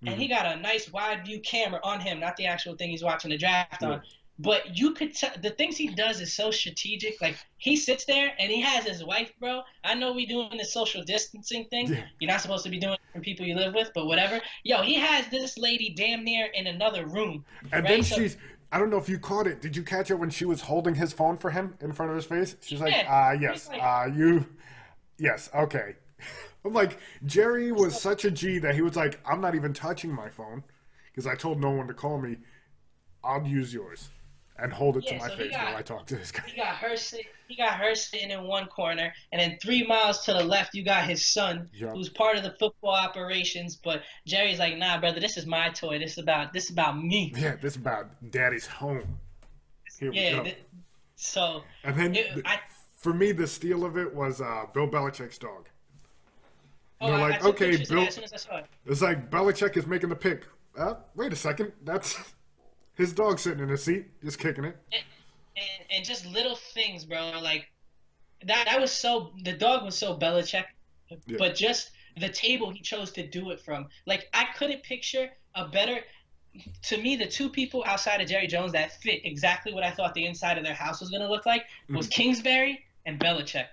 And he got a nice wide view camera on him, not the actual thing he's watching the draft on. But you could tell the things he does is so strategic. Like, he sits there and he has his wife, bro. I know we doing the social distancing thing. Yeah. You're not supposed to be doing it from people you live with, but whatever. Yo, he has this lady damn near in another room. And right? then I don't know if you caught it. Did you catch it when she was holding his phone for him in front of his face? She's like, yes, yes, okay. I'm like, Jerry was such a G that he was like, I'm not even touching my phone because I told no one to call me. I'll use yours and hold it to my face while I talk to this guy. He got her sitting in one corner, and then 3 miles to the left, you got his son, who's part of the football operations. But Jerry's like, nah, brother, this is my toy. This is about me. Yeah, this is about Daddy's home. Here we go. So and then for me, the steal of it was Bill Belichick's dog. They're like, okay, Bill. As soon as I saw it. It's like Belichick is making the pick. Wait a second, that's his dog sitting in his seat, just kicking it. And just little things, bro. Like that was the dog was so Belichick, but just the table he chose to do it from. Like, I couldn't picture a better. To me, the two people outside of Jerry Jones that fit exactly what I thought the inside of their house was going to look like was Kingsbury and Belichick.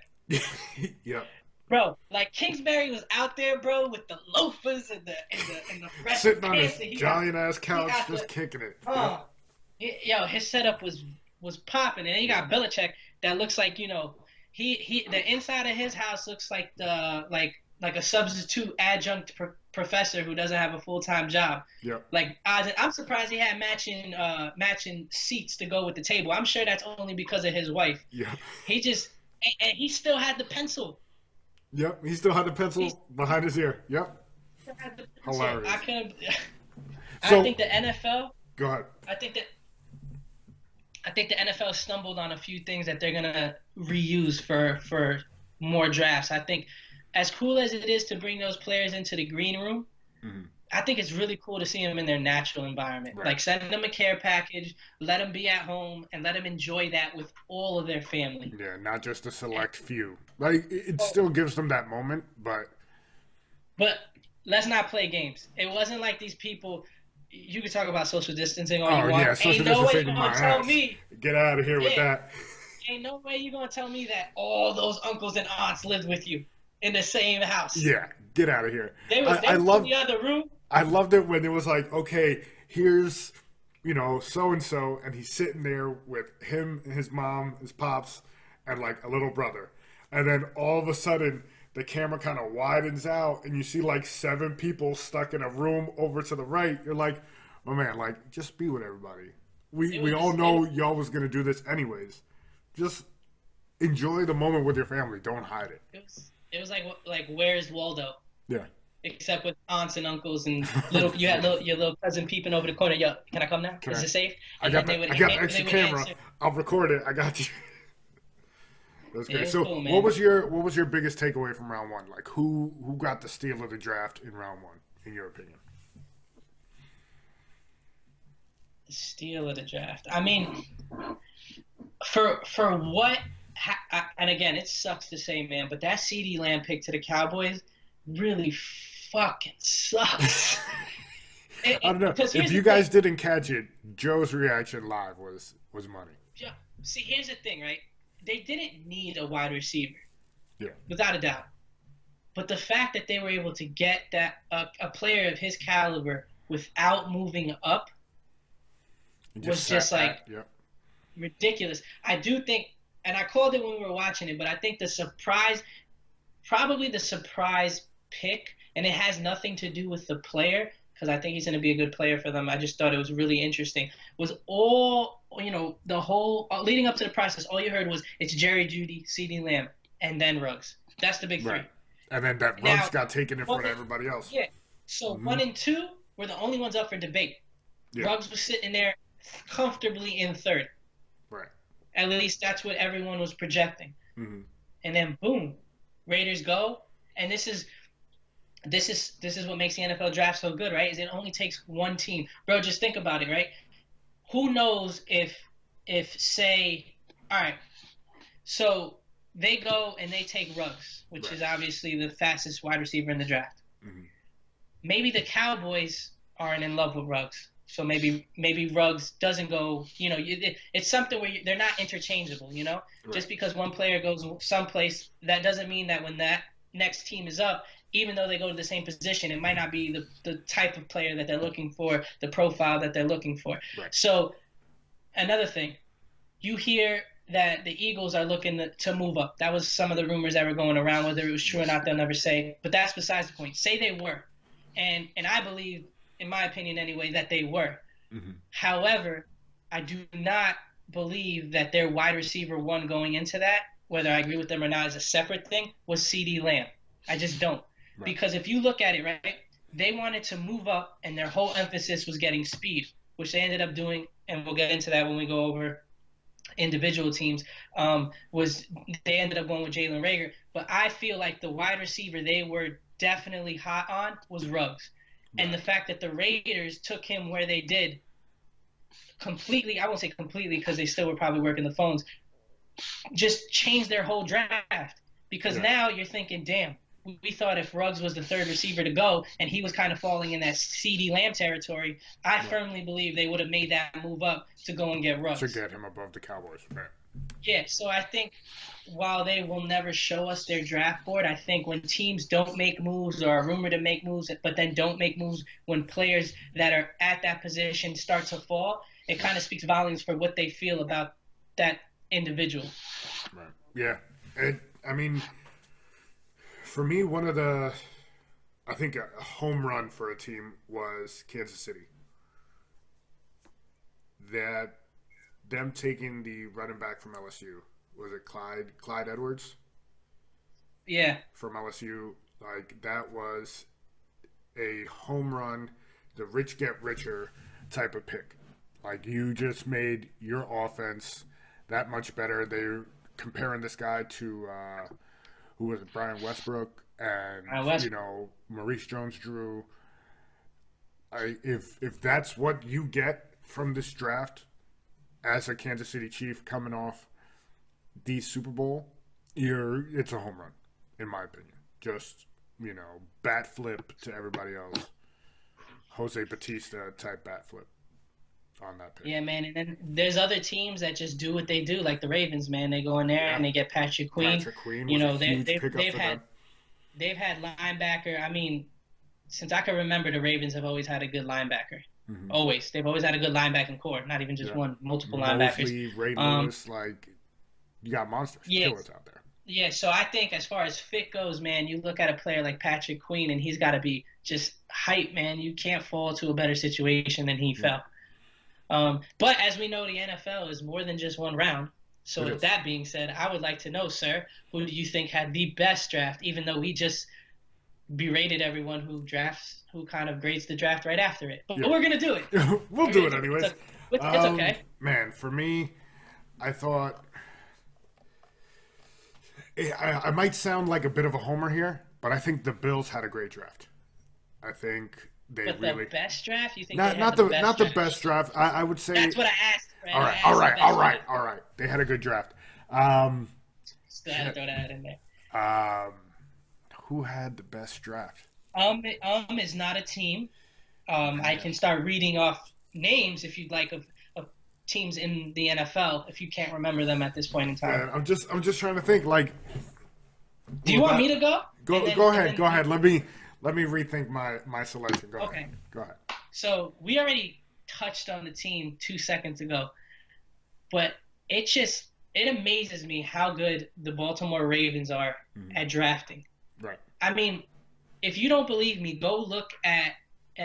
Yeah. Bro, like, Kingsbury was out there, bro, with the loafers and the fresh sitting on pants, his giant ass couch, just kicking it. Yo, his setup was popping, and then you got Belichick that looks like, he the inside of his house looks like like a substitute adjunct professor who doesn't have a full-time job. Yeah. Like, I'm surprised he had matching seats to go with the table. I'm sure that's only because of his wife. Yeah. And he still had the pencil. Yep, he still had the pencil behind his ear. Yep. Hilarious. I can. I So think the NFL. go ahead. I think that I think the NFL stumbled on a few things that they're gonna reuse for more drafts. I think, as cool as it is to bring those players into the green room, Hmm. I think it's really cool to see them in their natural environment. Right. Like send them a care package, let them be at home, and let them enjoy that with all of their family. Yeah, not just a And, select few. Like it oh, still gives them that moment, but but let's not play games. It wasn't like these people. You can talk about social distancing all you oh want. yeah, social Ain't no way distancing you're my gonna tell ass. me. Get out of here with Yeah, that. ain't no way you're gonna tell me that all those uncles and aunts lived with you in the same house. Yeah, get out of here. They I was in love the other room. I loved it when it was like, okay, here's so and so, and he's sitting there with him, his mom, his pops, and like a little brother, and then all of a sudden the camera kind of widens out, and you see like 7 people stuck in a room over to the right. You're like, oh man, like just be with everybody. We It we was all just know y'all was gonna do this anyways. Just enjoy the moment with your family. Don't hide it. it was like where's Waldo? Yeah. Except with aunts and uncles and little you had your little cousin peeping over the corner. Yo, can I come now? Can Is I? it safe? I And got then the I got the extra they would camera. answer. I'll record it. I got you. That's Yeah, it great. was So, cool, what man. was your biggest takeaway from round one? Like, who got the steal of the draft in round one, in your opinion? The steal of the draft. I mean, for what? And again, it sucks to say, man, but that CD Lamb pick to the Cowboys really fucking sucks. I don't know. Because If here's you the thing. guys didn't catch it, Joe's reaction live was money. Yeah, see, here's the thing, right? They didn't need a wide receiver, Yeah, without a doubt. But the fact that they were able to get that a player of his caliber without moving up and just was sat just like pat. Yep. ridiculous. I do think, and I called it when we were watching it, but I think probably the surprise pick, and it has nothing to do with the player because I think he's going to be a good player for them. I just thought it was really interesting. Was all the whole leading up to the process, all you heard was it's Jerry Judy, CeeDee Lamb, and then Ruggs. That's the big three. Right. And then that Ruggs Now, got taken in one, front of everybody else. yeah. So Hmm. 1 and 2 were the only ones up for debate. Yeah. Ruggs was sitting there comfortably in third. Right. At least that's what everyone was projecting. Hmm. And then boom, Raiders go, and this is what makes the NFL draft so good, right? Is it only takes one team, bro. Just think about it, right? Who knows if say, all right, so they go and they take Ruggs, which Right. is obviously the fastest wide receiver in the draft. Hmm. Maybe the Cowboys aren't in love with Ruggs. So maybe Ruggs doesn't go. It's something where they're not interchangeable. Right. Just because one player goes someplace, that doesn't mean that when that next team is up, even though they go to the same position, it might not be the type of player that they're looking for, the profile that they're looking for. Right. So another thing, you hear that the Eagles are looking to move up. That was some of the rumors that were going around. Whether it was true or not, they'll never say. But that's besides the point. Say they were, and I believe, in my opinion anyway, that they were. Hmm. However, I do not believe that their wide receiver one going into that, whether I agree with them or not, is a separate thing, was CeeDee Lamb. I just don't. Right. Because if you look at it, right, they wanted to move up, and their whole emphasis was getting speed, which they ended up doing, and we'll get into that when we go over individual teams. Was they ended up going with Jalen Reagor. But I feel like the wide receiver they were definitely hot on was Ruggs. And the fact that the Raiders took him where they did completely, I won't say completely because they still were probably working the phones, just changed their whole draft. Because Yeah. now you're thinking, damn, we thought if Ruggs was the third receiver to go and he was kind of falling in that CeeDee Lamb territory, I firmly believe they would have made that move up to go and get Ruggs. To get him above the Cowboys. Right. Yeah, so I think while they will never show us their draft board, I think when teams don't make moves or are rumored to make moves, but then don't make moves when players that are at that position start to fall, it kind of speaks volumes for what they feel about that individual. Right. Yeah. I mean, for me, I think a home run for a team was Kansas City. Them taking the running back from LSU, was it Clyde Edwards Yeah, from LSU? Like that was a home run, the rich get richer type of pick. Like you just made your offense that much better. They're comparing this guy to who was it, Brian Westbrook and West. Maurice Jones-Drew. If that's what you get from this draft as a Kansas City Chief coming off the Super Bowl, it's a home run, in my opinion. Just bat flip to everybody else. Jose Batista type bat flip on that pick. Yeah, man. And then there's other teams that just do what they do, like the Ravens, man. They go in there and they get Patrick Queen. Patrick Queen was a huge pickup for them. They've had linebacker. I mean, since I can remember, the Ravens have always had a good linebacker. Mm-hmm. Always. They've always had a good linebacking core. Not even just one, multiple linebackers. Ray Lewis, you got monsters, killers out there. Yeah, so I think as far as fit goes, man, you look at a player like Patrick Queen, and he's got to be just hype, man. You can't fall to a better situation than he fell. But as we know, the NFL is more than just one round. So with that being said, I would like to know, sir, who do you think had the best draft, even though he just berated everyone who kind of grades the draft right after it. But we're going to do it. we'll do it anyways. It's okay. Man, for me, I thought I might sound like a bit of a homer here, but I think the Bills had a great draft. I think the best draft? You think not the best draft. I would say that's what I asked. Fred. All right. They had a good draft. Still had to throw that in there. Who had the best draft? Is not a team. I can start reading off names if you'd like of teams in the NFL if you can't remember them at this point in time. Man, I'm just trying to think. Do you want me to go? Go ahead. Let me rethink my selection. Go ahead. So we already touched on the team 2 seconds ago, but it amazes me how good the Baltimore Ravens are at drafting. Right. I mean, if you don't believe me, go look at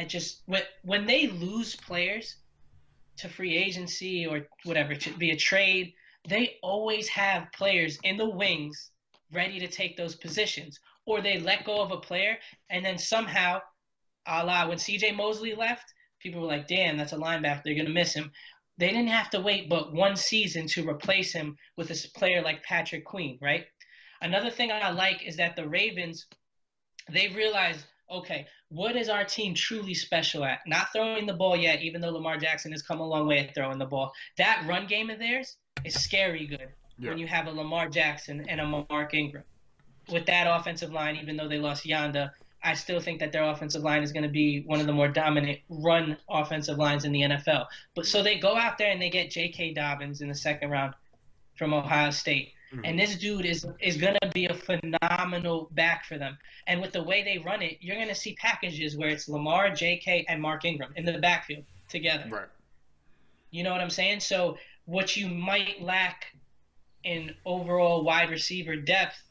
just when they lose players to free agency or whatever, to be a trade, they always have players in the wings ready to take those positions. Or they let go of a player, and then somehow, a la when C.J. Mosley left, people were like, damn, that's a linebacker. They're going to miss him. They didn't have to wait but one season to replace him with a player like Patrick Queen, right? Another thing I like is that the Ravens, they realized, okay, what is our team truly special at? Not throwing the ball yet, even though Lamar Jackson has come a long way at throwing the ball. That run game of theirs is scary good when you have a Lamar Jackson and a Mark Ingram. With that offensive line, even though they lost Yanda, I still think that their offensive line is going to be one of the more dominant run offensive lines in the NFL. But so they go out there and they get J.K. Dobbins in the second round from Ohio State. Mm-hmm. And this dude is going to be a phenomenal back for them. And with the way they run it, you're going to see packages where it's Lamar, J.K., and Mark Ingram in the backfield together. Right. You know what I'm saying? So what you might lack in overall wide receiver depth,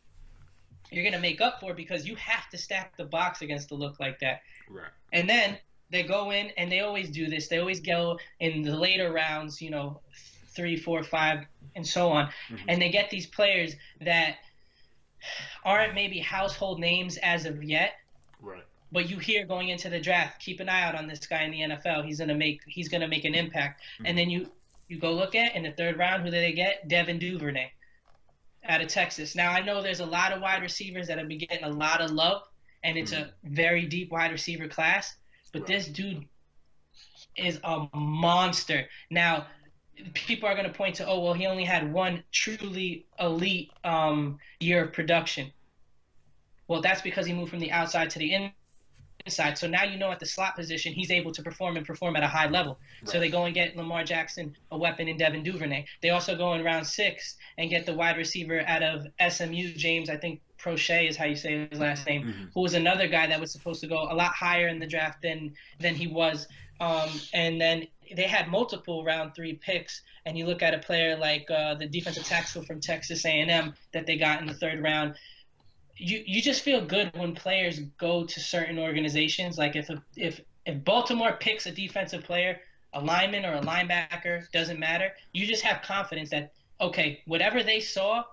you're going to make up for because you have to stack the box against a look like that. Right. And then they go in, and they always do this. They always go in the later rounds, 3, 4, 5, and so on. Mm-hmm. And they get these players that aren't maybe household names as of yet. Right. But you hear going into the draft, keep an eye out on this guy in the NFL. He's gonna make an impact. Mm-hmm. And then you go look at in the third round, who do they get? Devin Duvernay out of Texas. Now I know there's a lot of wide receivers that have been getting a lot of love, and it's a very deep wide receiver class. But this dude is a monster. Now, people are going to point to, he only had one truly elite year of production. Well, that's because he moved from the outside to the inside. So now at the slot position, he's able to perform at a high level. Right. So they go and get Lamar Jackson, a weapon in Devin Duvernay. They also go in round 6 and get the wide receiver out of SMU, James, I think Prochet is how you say his last name, who was another guy that was supposed to go a lot higher in the draft than he was. And then they had multiple round 3 picks, and you look at a player like the defensive tackle from Texas A&M that they got in the 3rd round. You just feel good when players go to certain organizations. Like if Baltimore picks a defensive player, a lineman or a linebacker, doesn't matter. You just have confidence that, okay, whatever they saw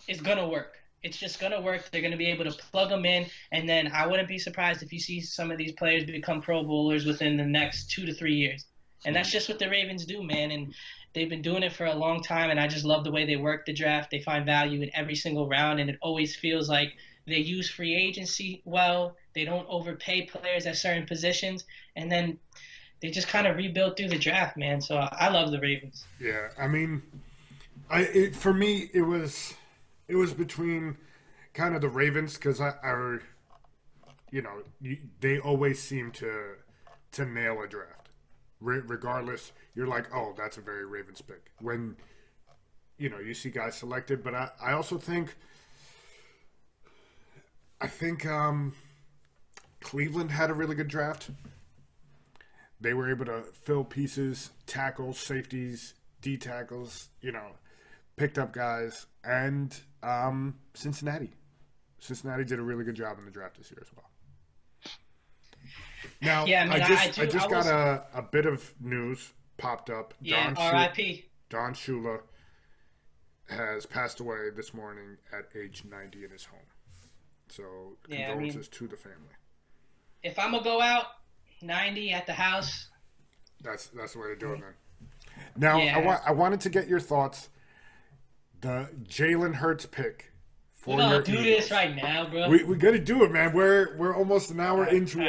is going to work. it's just gonna work. They're gonna be able to plug them in, and then I wouldn't be surprised if you see some of these players become Pro Bowlers within the next 2 to 3 years. And that's just what the Ravens do, man. And they've been doing it for a long time. And I just love the way they work the draft. They find value in every single round, and it always feels like they use free agency well. They don't overpay players at certain positions, and then they just kind of rebuild through the draft, man. So I love the Ravens. Yeah, I mean, for me it was between kind of the Ravens because they always seem to nail a draft. Regardless, you're like, oh, that's a very Ravens pick when you see guys selected. But I also think Cleveland had a really good draft. They were able to fill pieces, tackles, safeties, D tackles, picked up guys, and Cincinnati. Cincinnati did a really good job in the draft this year as well. Now, Yeah, I mean, I just got a bit of news popped up. Yeah, R.I.P. Don Shula has passed away this morning at age 90 in his home. So condolences to the family. If I'm gonna go out 90 at the house, that's the way to do it, man. Now, Yeah. I wanted to get your thoughts. The Jalen Hurts pick for we're your gonna do Eagles. this right now, bro. We got to do it, man. We're almost an hour into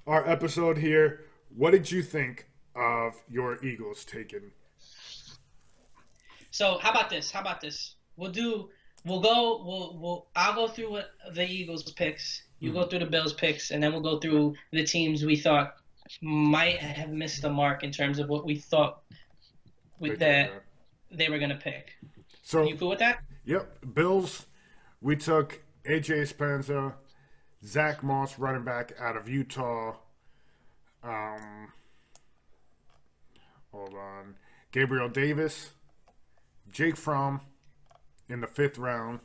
our episode here. What did you think of your Eagles taking? So how about this? I'll go through what the Eagles picks. You go through the Bills picks, and then we'll go through the teams we thought might have missed the mark in terms of what we thought that they were gonna pick. So You cool with that? Yep, Bills. We took AJ Spencer, Zach Moss, running back out of Utah. Hold on, Gabriel Davis, Jake Fromm in the 5th round.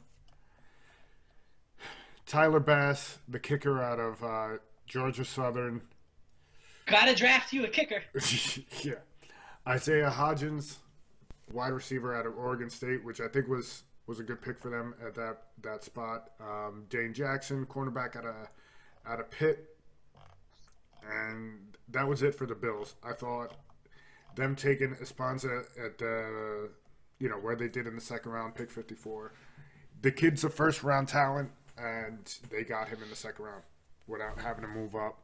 Tyler Bass, the kicker out of Georgia Southern. Gotta draft you a kicker. Yeah. Isaiah Hodgins, wide receiver out of Oregon State, which I think was a good pick for them at that spot. Dane Jackson, cornerback out of Pitt. And that was it for the Bills. I thought them taking Esponza at where they did in the 2nd round, pick 54. The kid's a 1st round talent, and they got him in the 2nd round without having to move up.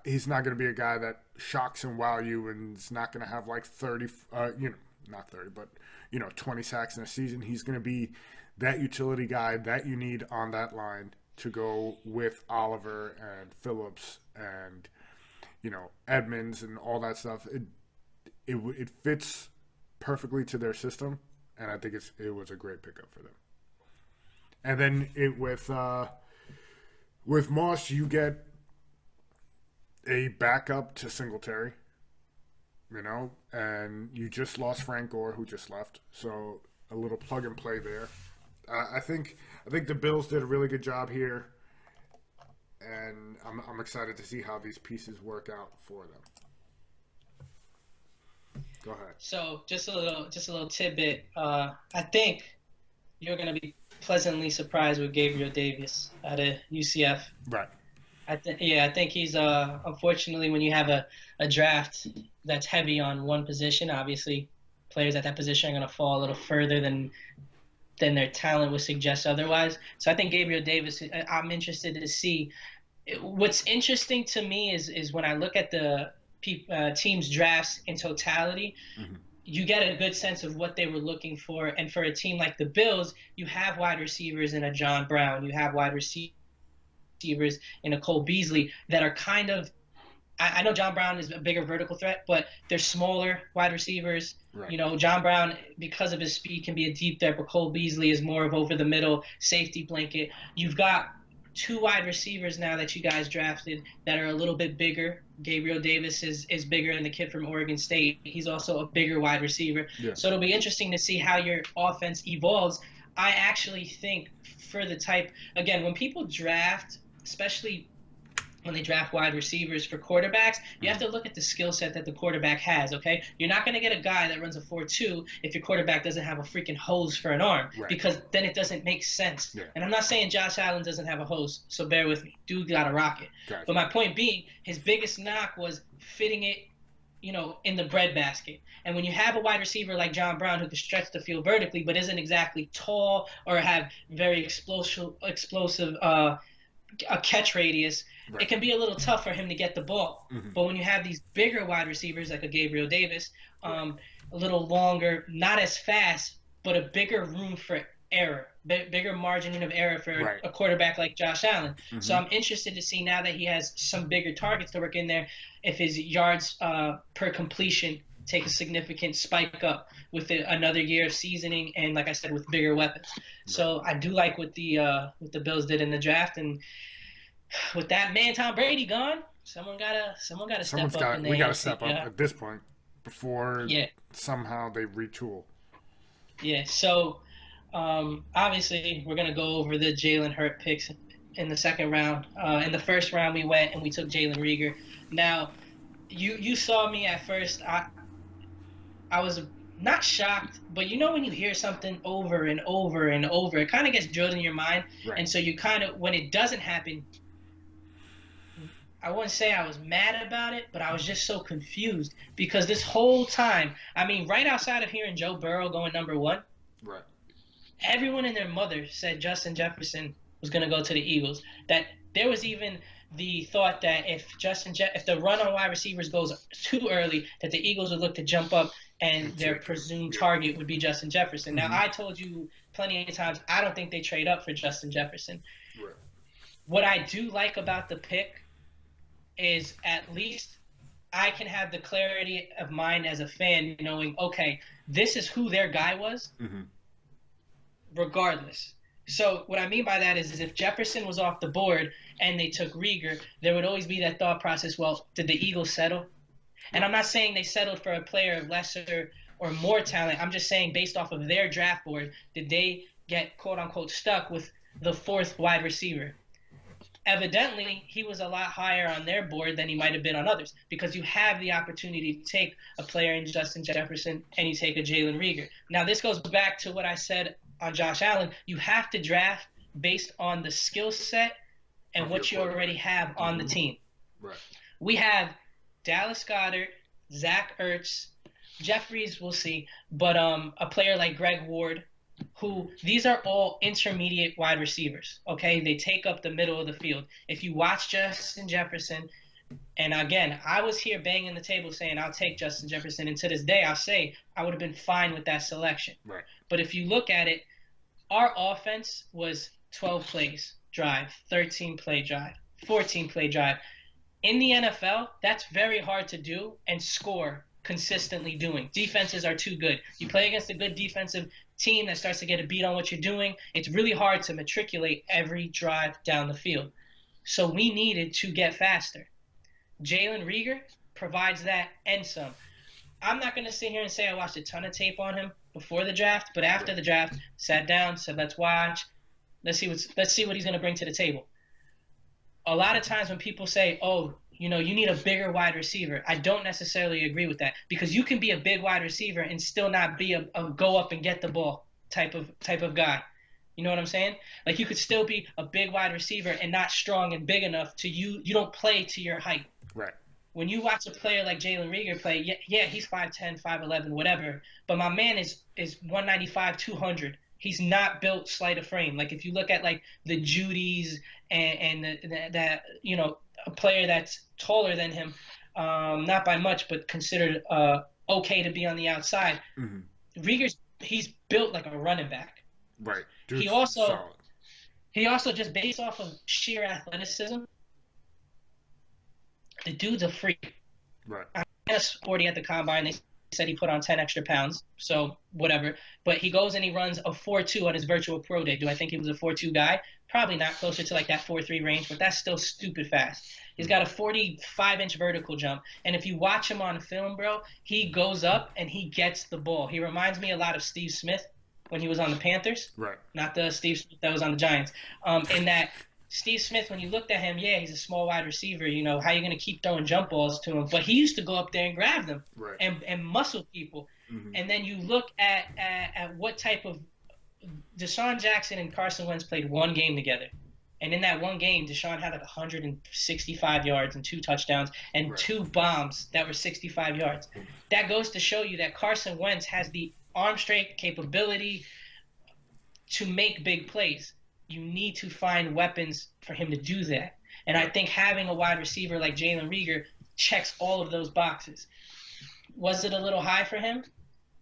He's not going to be a guy that shocks and wow you, and is not going to have like 30, not 30, but 20 sacks in a season. He's going to be that utility guy that you need on that line to go with Oliver and Phillips and Edmonds and all that stuff. It fits perfectly to their system, and I think it was a great pickup for them. And then with Moss, you get a backup to Singletary, and you just lost Frank Gore, who just left, so a little plug and play there. I think the Bills did a really good job here, and I'm excited to see how these pieces work out for them. Go ahead. So just a little tidbit. I think you're gonna be pleasantly surprised with Gabriel Davis out of UCF. Right. I think he's unfortunately, when you have a draft that's heavy on one position, obviously players at that position are going to fall a little further than their talent would suggest otherwise. So I think Gabriel Davis, I'm interested to see. What's interesting to me is when I look at the team's drafts in totality, you get a good sense of what they were looking for. And for a team like the Bills, you have wide receivers in a John Brown, you have wide receivers in a Cole Beasley that are kind of, I know John Brown is a bigger vertical threat, but they're smaller wide receivers. Right. John Brown, because of his speed, can be a deep threat, but Cole Beasley is more of over the middle safety blanket. You've got 2 wide receivers now that you guys drafted that are a little bit bigger. Gabriel Davis is bigger than the kid from Oregon State. He's also a bigger wide receiver. Yeah. So it'll be interesting to see how your offense evolves. I actually think for the type, again, when people draft, especially when they draft wide receivers for quarterbacks, you have to look at the skill set that the quarterback has, okay? You're not going to get a guy that runs a 4.2 if your quarterback doesn't have a freaking hose for an arm, Right. because then it doesn't make sense. Yeah. And I'm not saying Josh Allen doesn't have a hose, so bear with me. Dude got a rocket. Gotcha. But my point being, his biggest knock was fitting it, in the breadbasket. And when you have a wide receiver like John Brown who can stretch the field vertically but isn't exactly tall or have very explosive a catch radius, Right. it can be a little tough for him to get the ball. Mhm. But when you have these bigger wide receivers like a Gabriel Davis, a little longer, not as fast, but a bigger room for error, bigger margin of error for Right. a quarterback like Josh Allen. Mhm. So I'm interested to see, now that he has some bigger targets to work in there, if his yards per completion take a significant spike up with another year of seasoning and, like I said, with bigger weapons. So I do like what the Bills did in the draft, and with that man Tom Brady gone, someone gotta step up. We gotta step up at this point before Yeah. somehow they retool. Yeah. So obviously we're gonna go over the Jalen Hurts picks in the second round. In the first round we went and we took Jalen Reagor. Now you saw me at first. I was not shocked, but when you hear something over and over and over, it kind of gets drilled in your mind. Right. And so you kind of, when it doesn't happen, I wouldn't say I was mad about it, but I was just so confused, because this whole time, right outside of hearing Joe Burrow going number 1, Right. everyone and their mother said Justin Jefferson was going to go to the Eagles. That there was even the thought that if the run on wide receivers goes too early, that the Eagles would look to jump up and their presumed target would be Justin Jefferson. Now, I told you plenty of times, I don't think they trade up for Justin Jefferson. Right. What I do like about the pick is, at least I can have the clarity of mind as a fan, knowing, okay, this is who their guy was, regardless. So what I mean by that is if Jefferson was off the board and they took Reagor, there would always be that thought process, well, did the Eagles settle? And I'm not saying they settled for a player of lesser or more talent. I'm just saying, based off of their draft board, did they get quote-unquote stuck with the 4th wide receiver? Evidently, he was a lot higher on their board than he might have been on others, because you have the opportunity to take a player in Justin Jefferson and you take a Jalen Reagor. Now, this goes back to what I said on Josh Allen. You have to draft based on the skill set and what you already have on the team. Right. We have Dallas Goedert, Zach Ertz, Jeffries, we'll see, but a player like Greg Ward, who, these are all intermediate wide receivers, okay? They take up the middle of the field. If you watch Justin Jefferson, and again, I was here banging the table saying I'll take Justin Jefferson, and to this day I'll say I would have been fine with that selection. Right. But if you look at it, our offense was 12 plays drive, 13 play drive, 14 play drive. In the NFL, that's very hard to do and score consistently doing. Defenses are too good. You play against a good defensive team that starts to get a beat on what you're doing, it's really hard to matriculate every drive down the field. So we needed to get faster. Jalen Reagor provides that and some. I'm not going to sit here and say I watched a ton of tape on him before the draft, but after the draft, sat down, said, let's watch. Let's see what he's going to bring to the table. A lot of times when people say, oh, you need a bigger wide receiver, I don't necessarily agree with that, because you can be a big wide receiver and still not be a go up and get the ball type of guy. You know what I'm saying? Like, you could still be a big wide receiver and not strong and big enough to you don't play to your height. Right. When you watch a player like Jalen Reagor play, yeah, he's 5'10", 5'11", whatever, but my man is 195, 200. He's not built slight of frame. Like, if you look at like the Judys and that a player that's taller than him, not by much, but considered okay to be on the outside. Reagor's, he's built like a running back. Right. Dude's he also just, based off of sheer athleticism, the dude's a freak. Right. I was 40 at the combine. They said he put on 10 extra pounds, so whatever. But he goes and he runs a 4.2 on his virtual pro day. Do I think he was a 4.2 guy? Probably not, closer to like that 4.3 range, but that's still stupid fast. He's got a 45-inch vertical jump, and if you watch him on film, bro, he goes up and he gets the ball. He reminds me a lot of Steve Smith when he was on the Panthers. Right. Not the Steve Smith that was on the Giants. In that Steve Smith, when you looked at him, yeah, he's a small wide receiver. You know, how you going to keep throwing jump balls to him? But he used to go up there and grab them Right. and muscle people. Mm-hmm. And then you look at what type of Deshaun Jackson and Carson Wentz played one game together. And in that one game, Deshaun had like 165 yards and 2 touchdowns and Right. 2 bombs that were 65 yards. That goes to show you that Carson Wentz has the arm strength capability to make big plays. You need to find weapons for him to do that. And I think having a wide receiver like Jalen Reagor checks all of those boxes. Was it a little high for him?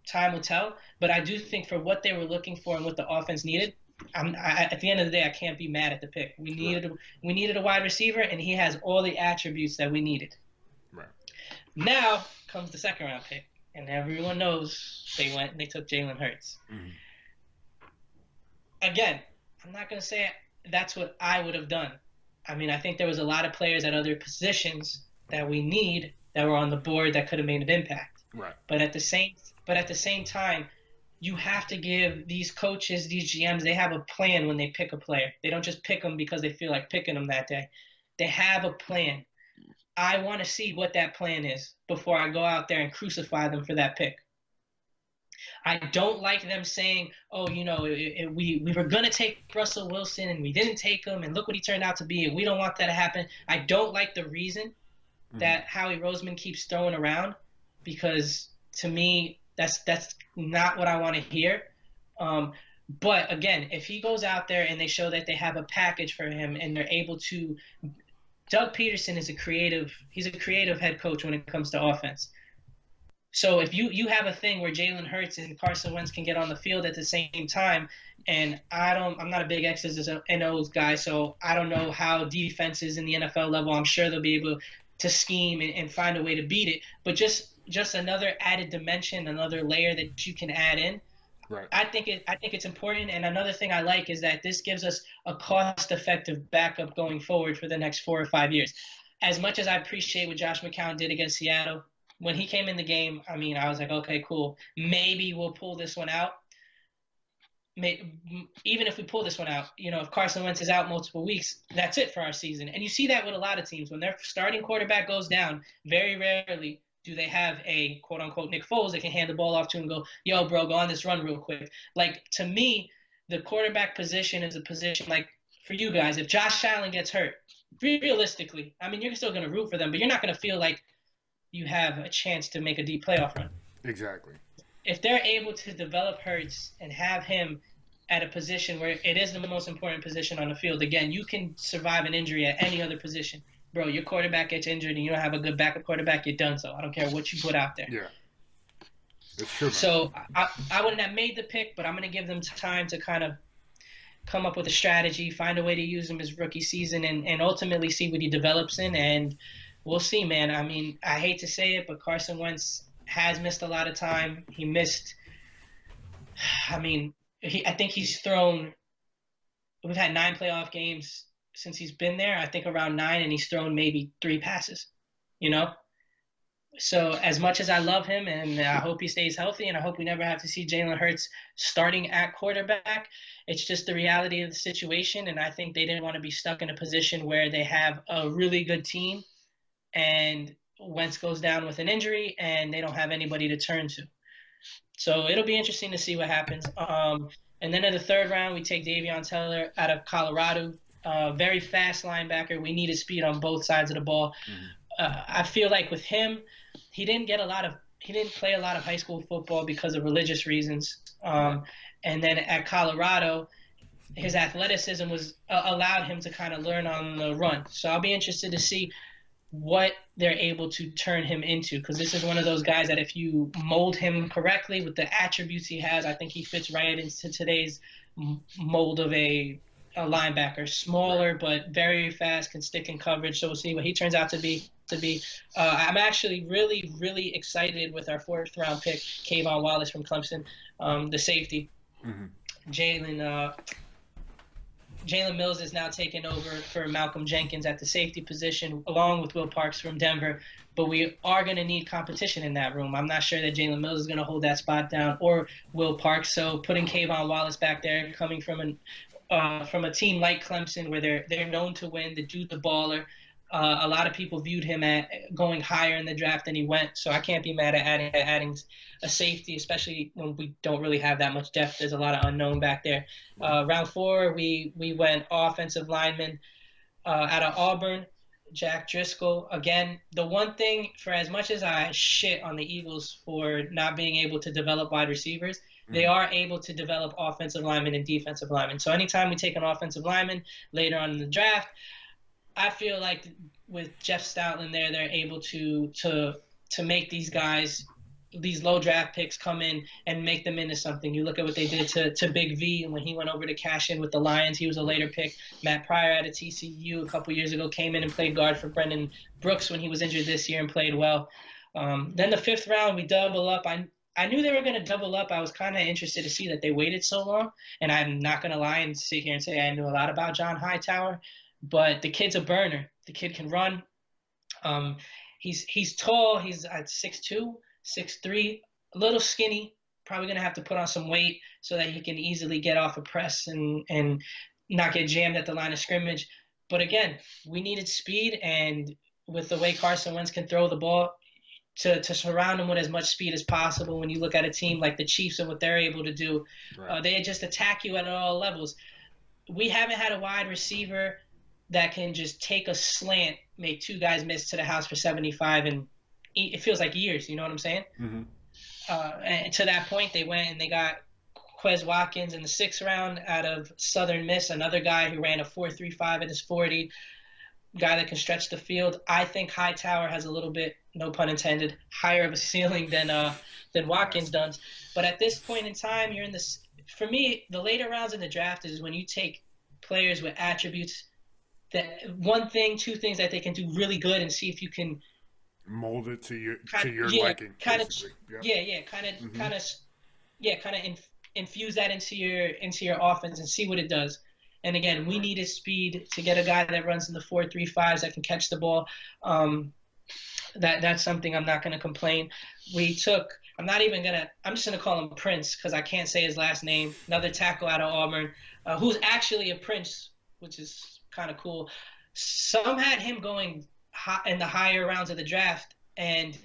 Time will tell. But I do think for what they were looking for and what the offense needed, at the end of the day, I can't be mad at the pick. We needed a wide receiver, and he has all the attributes that we needed. Right. Now comes the second round pick, and everyone knows they took Jalen Hurts. Mm-hmm. Again, I'm not going to say that's what I would have done. I mean, I think there was a lot of players at other positions that we need that were on the board that could have made an impact. Right. But at the same time, you have to give these coaches, these GMs, they have a plan when they pick a player. They don't just pick them because they feel like picking them that day. They have a plan. I want to see what that plan is before I go out there and crucify them for that pick. I don't like them saying, oh, you know, we were going to take Russell Wilson and we didn't take him and look what he turned out to be and we don't want that to happen. I don't like the reason that Howie Roseman keeps throwing around because to me, that's not what I want to hear. But again, if he goes out there and they show that they have a package for him and they're able to – Doug Peterson is he's a creative head coach when it comes to offense. So if you have a thing where Jalen Hurts and Carson Wentz can get on the field at the same time, and I'm not a big X's and O's guy, so I don't know how defenses in the NFL level, I'm sure they'll be able to scheme and find a way to beat it. But just another added dimension, another layer that you can add in. Right. I think it's important. And another thing I like is that this gives us a cost-effective backup going forward for the next 4 or 5 years. As much as I appreciate what Josh McCown did against Seattle, when he came in the game, I mean, I was like, okay, cool. Maybe we'll pull this one out. Even if we pull this one out, you know, if Carson Wentz is out multiple weeks, that's it for our season. And you see that with a lot of teams. When their starting quarterback goes down, very rarely do they have a quote-unquote Nick Foles that can hand the ball off to and go, yo, bro, go on this run real quick. Like, to me, the quarterback position is a position, like, for you guys, if Josh Allen gets hurt, realistically, I mean, you're still going to root for them, but you're not going to feel like you have a chance to make a deep playoff run. Exactly. If they're able to develop Hurts and have him at a position where it is the most important position on the field, again, you can survive an injury at any other position. Bro, your quarterback gets injured and you don't have a good backup quarterback, you're done. So I don't care what you put out there. Yeah. It's true. So I wouldn't have made the pick, but I'm going to give them time to kind of come up with a strategy, find a way to use him his rookie season, and ultimately see what he develops in. And we'll see, man. I mean, I hate to say it, but Carson Wentz has missed a lot of time. He missed – I mean, I think he's thrown – we've had 9 playoff games since he's been there. I think around 9, and he's thrown maybe 3 passes, you know? So as much as I love him and I hope he stays healthy and I hope we never have to see Jalen Hurts starting at quarterback, it's just the reality of the situation. And I think they didn't want to be stuck in a position where they have a really good team and Wentz goes down with an injury and they don't have anybody to turn to. So it'll be interesting to see what happens. And then in the 3rd round, we take Davion Taylor out of Colorado. Very fast linebacker. We needed speed on both sides of the ball. I feel like with him, he didn't play a lot of high school football because of religious reasons. And then at Colorado, his athleticism was allowed him to kind of learn on the run. So I'll be interested to see what they're able to turn him into, because this is one of those guys that if you mold him correctly with the attributes he has, I think he fits right into today's mold of a linebacker. Smaller but very fast, can stick in coverage. So we'll see what he turns out to be. I'm actually really, really excited with our 4th round pick, Kayvon Wallace from Clemson, the safety. Jalen Mills is now taking over for Malcolm Jenkins at the safety position, along with Will Parks from Denver. But we are going to need competition in that room. I'm not sure that Jalen Mills is going to hold that spot down, or Will Parks. So putting Kayvon Wallace back there, coming from from a team like Clemson, where they're known to win. The dude, the baller. A lot of people viewed him at going higher in the draft than he went, so I can't be mad at adding a safety, especially when we don't really have that much depth. There's a lot of unknown back there. Round 4, we went offensive lineman out of Auburn, Jack Driscoll. Again, the one thing, for as much as I shit on the Eagles for not being able to develop wide receivers, they are able to develop offensive linemen and defensive linemen. So anytime we take an offensive lineman later on in the draft, I feel like with Jeff Stoutland there, they're able to make these guys, these low draft picks, come in and make them into something. You look at what they did to Big V, and when he went over to cash in with the Lions, he was a later pick. Matt Pryor out of TCU a couple years ago came in and played guard for Brendan Brooks when he was injured this year and played well. Then the 5th round, we double up. I knew they were going to double up. I was kind of interested to see that they waited so long, and I'm not going to lie and sit here and say I knew a lot about John Hightower. But the kid's a burner. The kid can run. He's tall. He's at 6'2", 6'3", a little skinny. Probably going to have to put on some weight so that he can easily get off a press and not get jammed at the line of scrimmage. But again, we needed speed, and with the way Carson Wentz can throw the ball, to surround him with as much speed as possible. When you look at a team like the Chiefs and what they're able to do, right. They just attack you at all levels. We haven't had a wide receiver that can just take a slant, make 2 guys miss to the house for 75, and it feels like years. You know what I'm saying? Mm-hmm. And to that point, they went and they got Quez Watkins in the 6th round out of Southern Miss, another guy who ran a 4.35 at his 40, guy that can stretch the field. I think Hightower has a little bit, no pun intended, higher of a ceiling than Watkins does. But at this point in time, you're in this. For me, the later rounds in the draft is when you take players with attributes that 2 things that they can do really good, and see if you can mold it to your liking. Kind of infuse that into your offense and see what it does. And again, we needed speed to get a guy that runs in the 4.35s that can catch the ball. That's something I'm not going to complain. I'm just going to call him Prince because I can't say his last name. Another tackle out of Auburn, who's actually a Prince, which is kind of cool. Some had him going in the higher rounds of the draft, and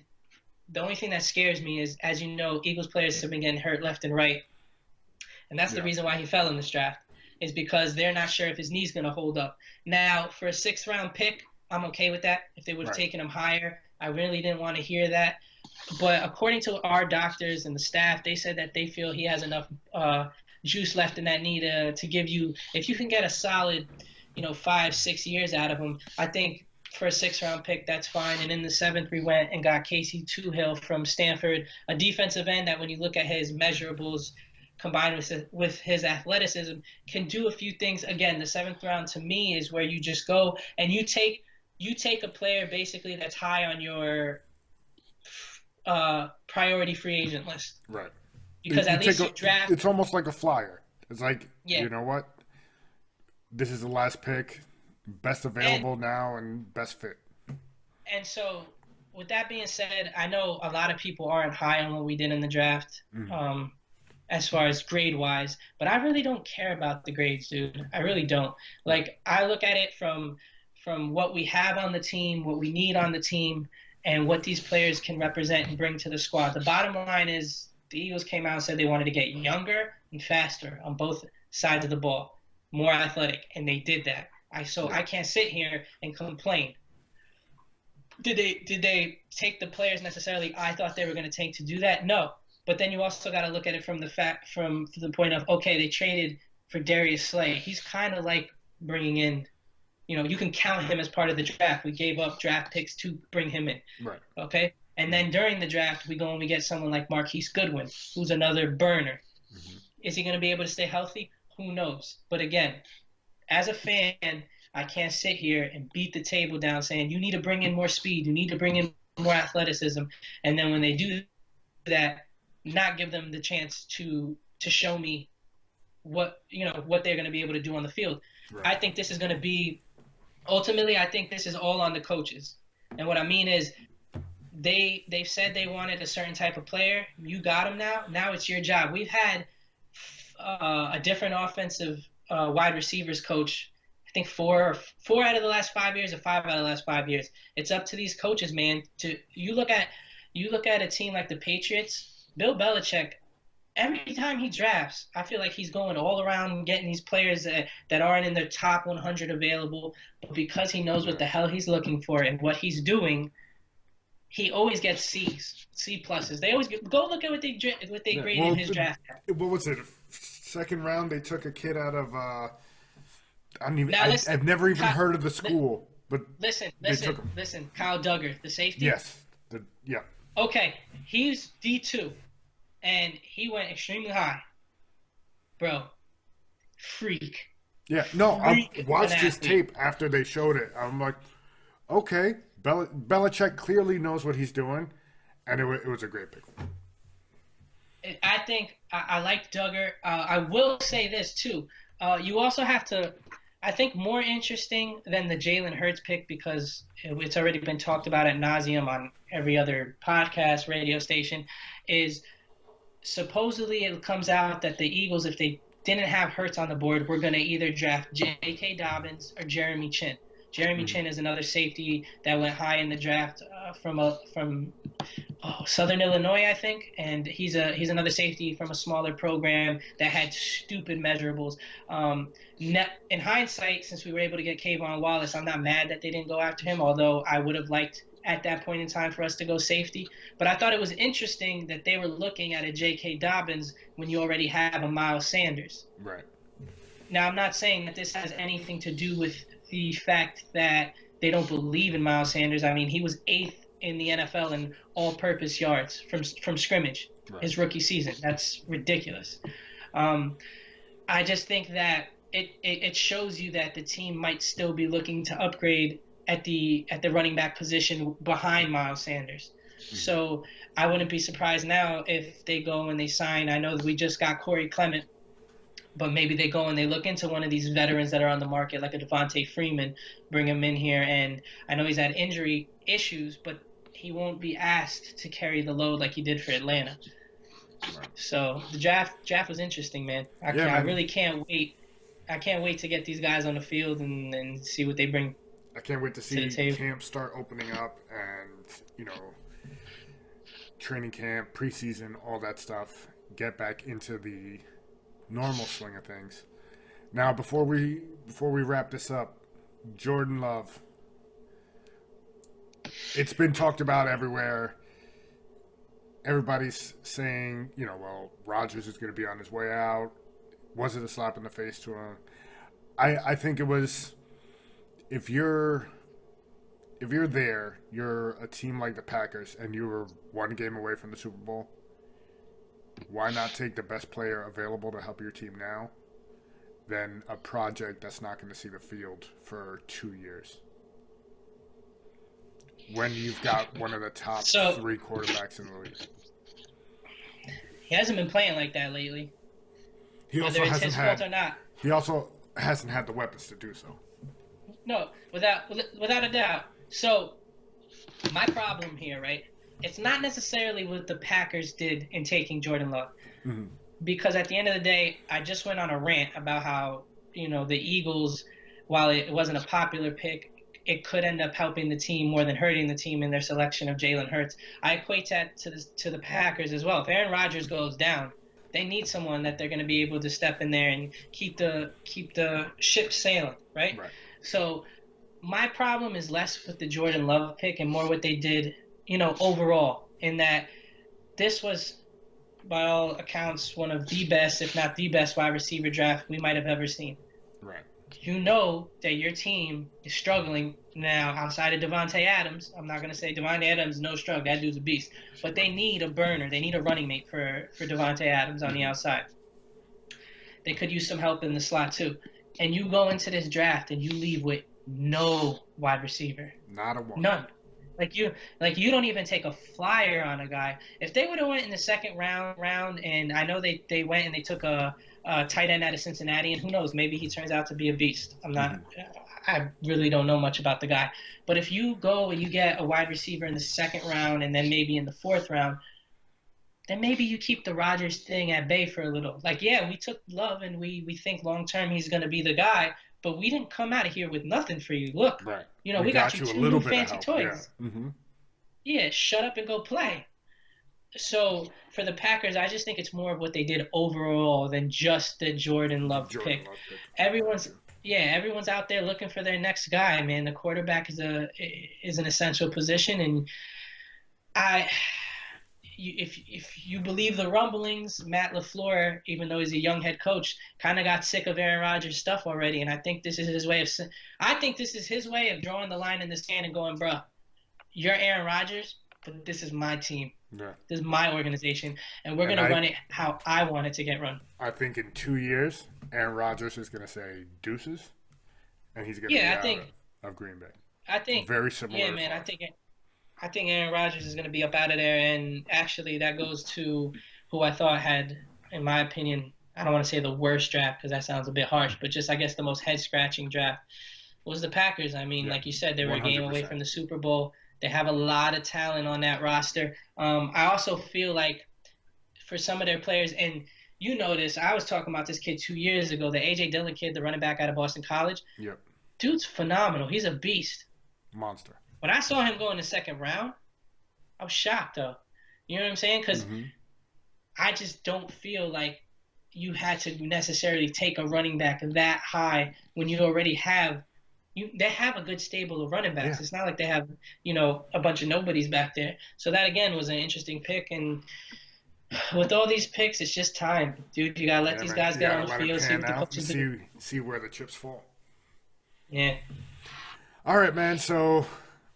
the only thing that scares me is, as you know, Eagles players have been getting hurt left and right, and that's the reason why he fell in this draft, is because they're not sure if his knee's going to hold up. Now, for a 6th round pick, I'm okay with that. If they would have taken him higher, I really didn't want to hear that. But according to our doctors and the staff, they said that they feel he has enough juice left in that knee to give you, if you can get a solid, 5-6 years out of him, I think for a 6th round pick, that's fine. And in the 7th, we went and got Casey Toohill from Stanford, a defensive end that when you look at his measurables combined with his athleticism, can do a few things. Again, the 7th round to me is where you just go and you take a player basically that's high on your priority free agent list. Right. Because at least you draft. It's almost like a flyer. It's like, you know what? This is the last pick, best available now, and best fit. And so, with that being said, I know a lot of people aren't high on what we did in the draft, as far as grade-wise, but I really don't care about the grades, dude. I really don't. Like, I look at it from what we have on the team, what we need on the team, and what these players can represent and bring to the squad. The bottom line is the Eagles came out and said they wanted to get younger and faster on both sides of the ball, more athletic, and they did that. I can't sit here and complain. Did they take the players necessarily I thought they were going to take to do that? No. But then you also got to look at it from the point of, okay, they traded for Darius Slay. He's kind of like bringing in, you can count him as part of the draft. We gave up draft picks to bring him in. Right. Okay? And then during the draft, we go and we get someone like Marquise Goodwin, who's another burner. Mm-hmm. Is he going to be able to stay healthy? Who knows? But again, as a fan, I can't sit here and beat the table down saying, you need to bring in more speed. You need to bring in more athleticism. And then when they do that, not give them the chance to show me what they're going to be able to do on the field. Right. I think this is going to be ultimately. I think this is all on the coaches, and what I mean is they've said they wanted a certain type of player. You got them now. Now it's your job. We've had a different offensive wide receivers coach. I think four out of the last 5 years, or 5 out of the last 5 years. It's up to these coaches, man. You look at a team like the Patriots. Bill Belichick, every time he drafts, I feel like he's going all around getting these players that aren't in their top 100 available. But because he knows what the hell he's looking for and what he's doing, he always gets C's, C pluses. They always go look at what they grade in his draft. What was it? Second round, they took a kid out of. I've never even heard of the school, but listen. Kyle Duggar, the safety. Yes. Okay, he's D2, and he went extremely high, bro. Freak. Yeah, no, I watched his tape after they showed it. I'm like, okay, Belichick clearly knows what he's doing, and it was a great pick. I think I like Duggar. I will say this too. You also have to. I think more interesting than the Jalen Hurts pick, because it's already been talked about ad nauseum on every other podcast, radio station, is supposedly it comes out that the Eagles, if they didn't have Hurts on the board, were going to either draft J.K. Dobbins or Jeremy Chin. Jeremy Chin is another safety that went high in the draft from Southern Illinois, I think, and he's another safety from a smaller program that had stupid measurables. In hindsight, since we were able to get Kayvon Wallace, I'm not mad that they didn't go after him, although I would have liked at that point in time for us to go safety. But I thought it was interesting that they were looking at a J.K. Dobbins when you already have a Miles Sanders. Right. Now, I'm not saying that this has anything to do with the fact that they don't believe in Miles Sanders. I mean, he was 8th in the NFL in all-purpose yards from scrimmage his rookie season. That's ridiculous. I just think that it shows you that the team might still be looking to upgrade at the running back position behind Miles Sanders. So I wouldn't be surprised now if they go and they sign. I know that we just got Corey Clement, but maybe they go and they look into one of these veterans that are on the market, like a Devontae Freeman, bring him in here. And I know he's had injury issues, but he won't be asked to carry the load like he did for Atlanta. Right. So the draft was interesting, man. I really can't wait. I can't wait to get these guys on the field and see what they bring. I can't wait to see camp start opening up and, training camp, preseason, all that stuff, get back into the normal swing of things. Now, before we wrap this up, Jordan Love. It's been talked about everywhere. Everybody's saying, Rodgers is going to be on his way out. Was it a slap in the face to him? I think it was. If you're there, you're a team like the Packers, and you were one game away from the Super Bowl. Why not take the best player available to help your team now than a project that's not going to see the field for 2 years? When you've got one of the top 3 quarterbacks in the league. He hasn't been playing like that lately. Whether it's his fault or not. He also hasn't had the weapons to do so. No, without a doubt. So, my problem here, right? It's not necessarily what the Packers did in taking Jordan Love. Mm-hmm. Because at the end of the day, I just went on a rant about how, the Eagles, while it wasn't a popular pick, it could end up helping the team more than hurting the team in their selection of Jalen Hurts. I equate that to the Packers as well. If Aaron Rodgers goes down, they need someone that they're going to be able to step in there and keep the ship sailing, right? So my problem is less with the Jordan Love pick and more what they did, overall, in that this was, by all accounts, one of the best, if not the best, wide receiver draft we might have ever seen. Right. You know that your team is struggling now outside of Devontae Adams. I'm not going to say Devontae Adams, no struggle. That dude's a beast. But they need a burner. They need a running mate for Devontae Adams on the outside. They could use some help in the slot too. And you go into this draft and you leave with no wide receiver. Not a one. None. You don't even take a flyer on a guy. If they would have went in the second round, and I know they went and they took a tight end out of Cincinnati, and who knows, maybe he turns out to be a beast. I really don't know much about the guy. But if you go and you get a wide receiver in the second round and then maybe in the fourth round, then maybe you keep the Rodgers thing at bay for a little. Like, yeah, we took Love and we think long term he's going to be the guy, but we didn't come out of here with nothing for you. Look, Right. we got got you you a two little new bit of fancy help. toys. Yeah. Mm-hmm. Yeah, shut up and go play. So for the Packers, I just think it's more of what they did overall than just the Jordan Love pick. Everyone's everyone's out there looking for their next guy, man. The quarterback is an essential position, and if you believe the rumblings, Matt LaFleur, even though he's a young head coach, kind of got sick of Aaron Rodgers' stuff already, and I think this is his way of drawing the line in the sand and going, bruh, you're Aaron Rodgers, but this is my team. Yeah. This is my organization, and we're going to run it how I want it to get run. I think in 2 years, Aaron Rodgers is going to say deuces, and he's going to be out of Green Bay. I think very similar. Yeah, man. I think Aaron Rodgers is going to be up out of there, and actually that goes to who I thought had, in my opinion, I don't want to say the worst draft because that sounds a bit harsh, but just I guess the most head-scratching draft was the Packers. I mean, like you said, they were 100%. A game away from the Super Bowl. They have a lot of talent on that roster. I also feel like for some of their players, and you know this, I was talking about this kid 2 years ago, the A.J. Dillon kid, the running back out of Boston College. Yep. Dude's phenomenal. He's a beast. Monster. When I saw him go in the second round, I was shocked, though. You know what I'm saying? Because I just don't feel like you had to necessarily take a running back that high when you already have – they have a good stable of running backs. Yeah. It's not like they have, a bunch of nobodies back there. So that, again, was an interesting pick. And with all these picks, it's just time. Dude, you got to let these guys get on the field, see what the coaches do. See where the chips fall. Yeah. All right, man. So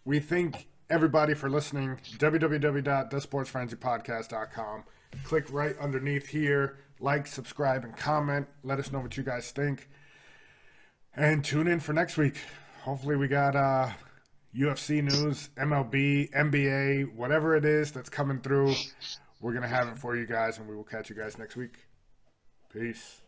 we thank everybody for listening. www.thesportsfrenzypodcast.com. Click right underneath here. Like, subscribe, and comment. Let us know what you guys think. And tune in for next week. Hopefully we got UFC news, MLB, NBA, whatever it is that's coming through. We're going to have it for you guys, and we will catch you guys next week. Peace.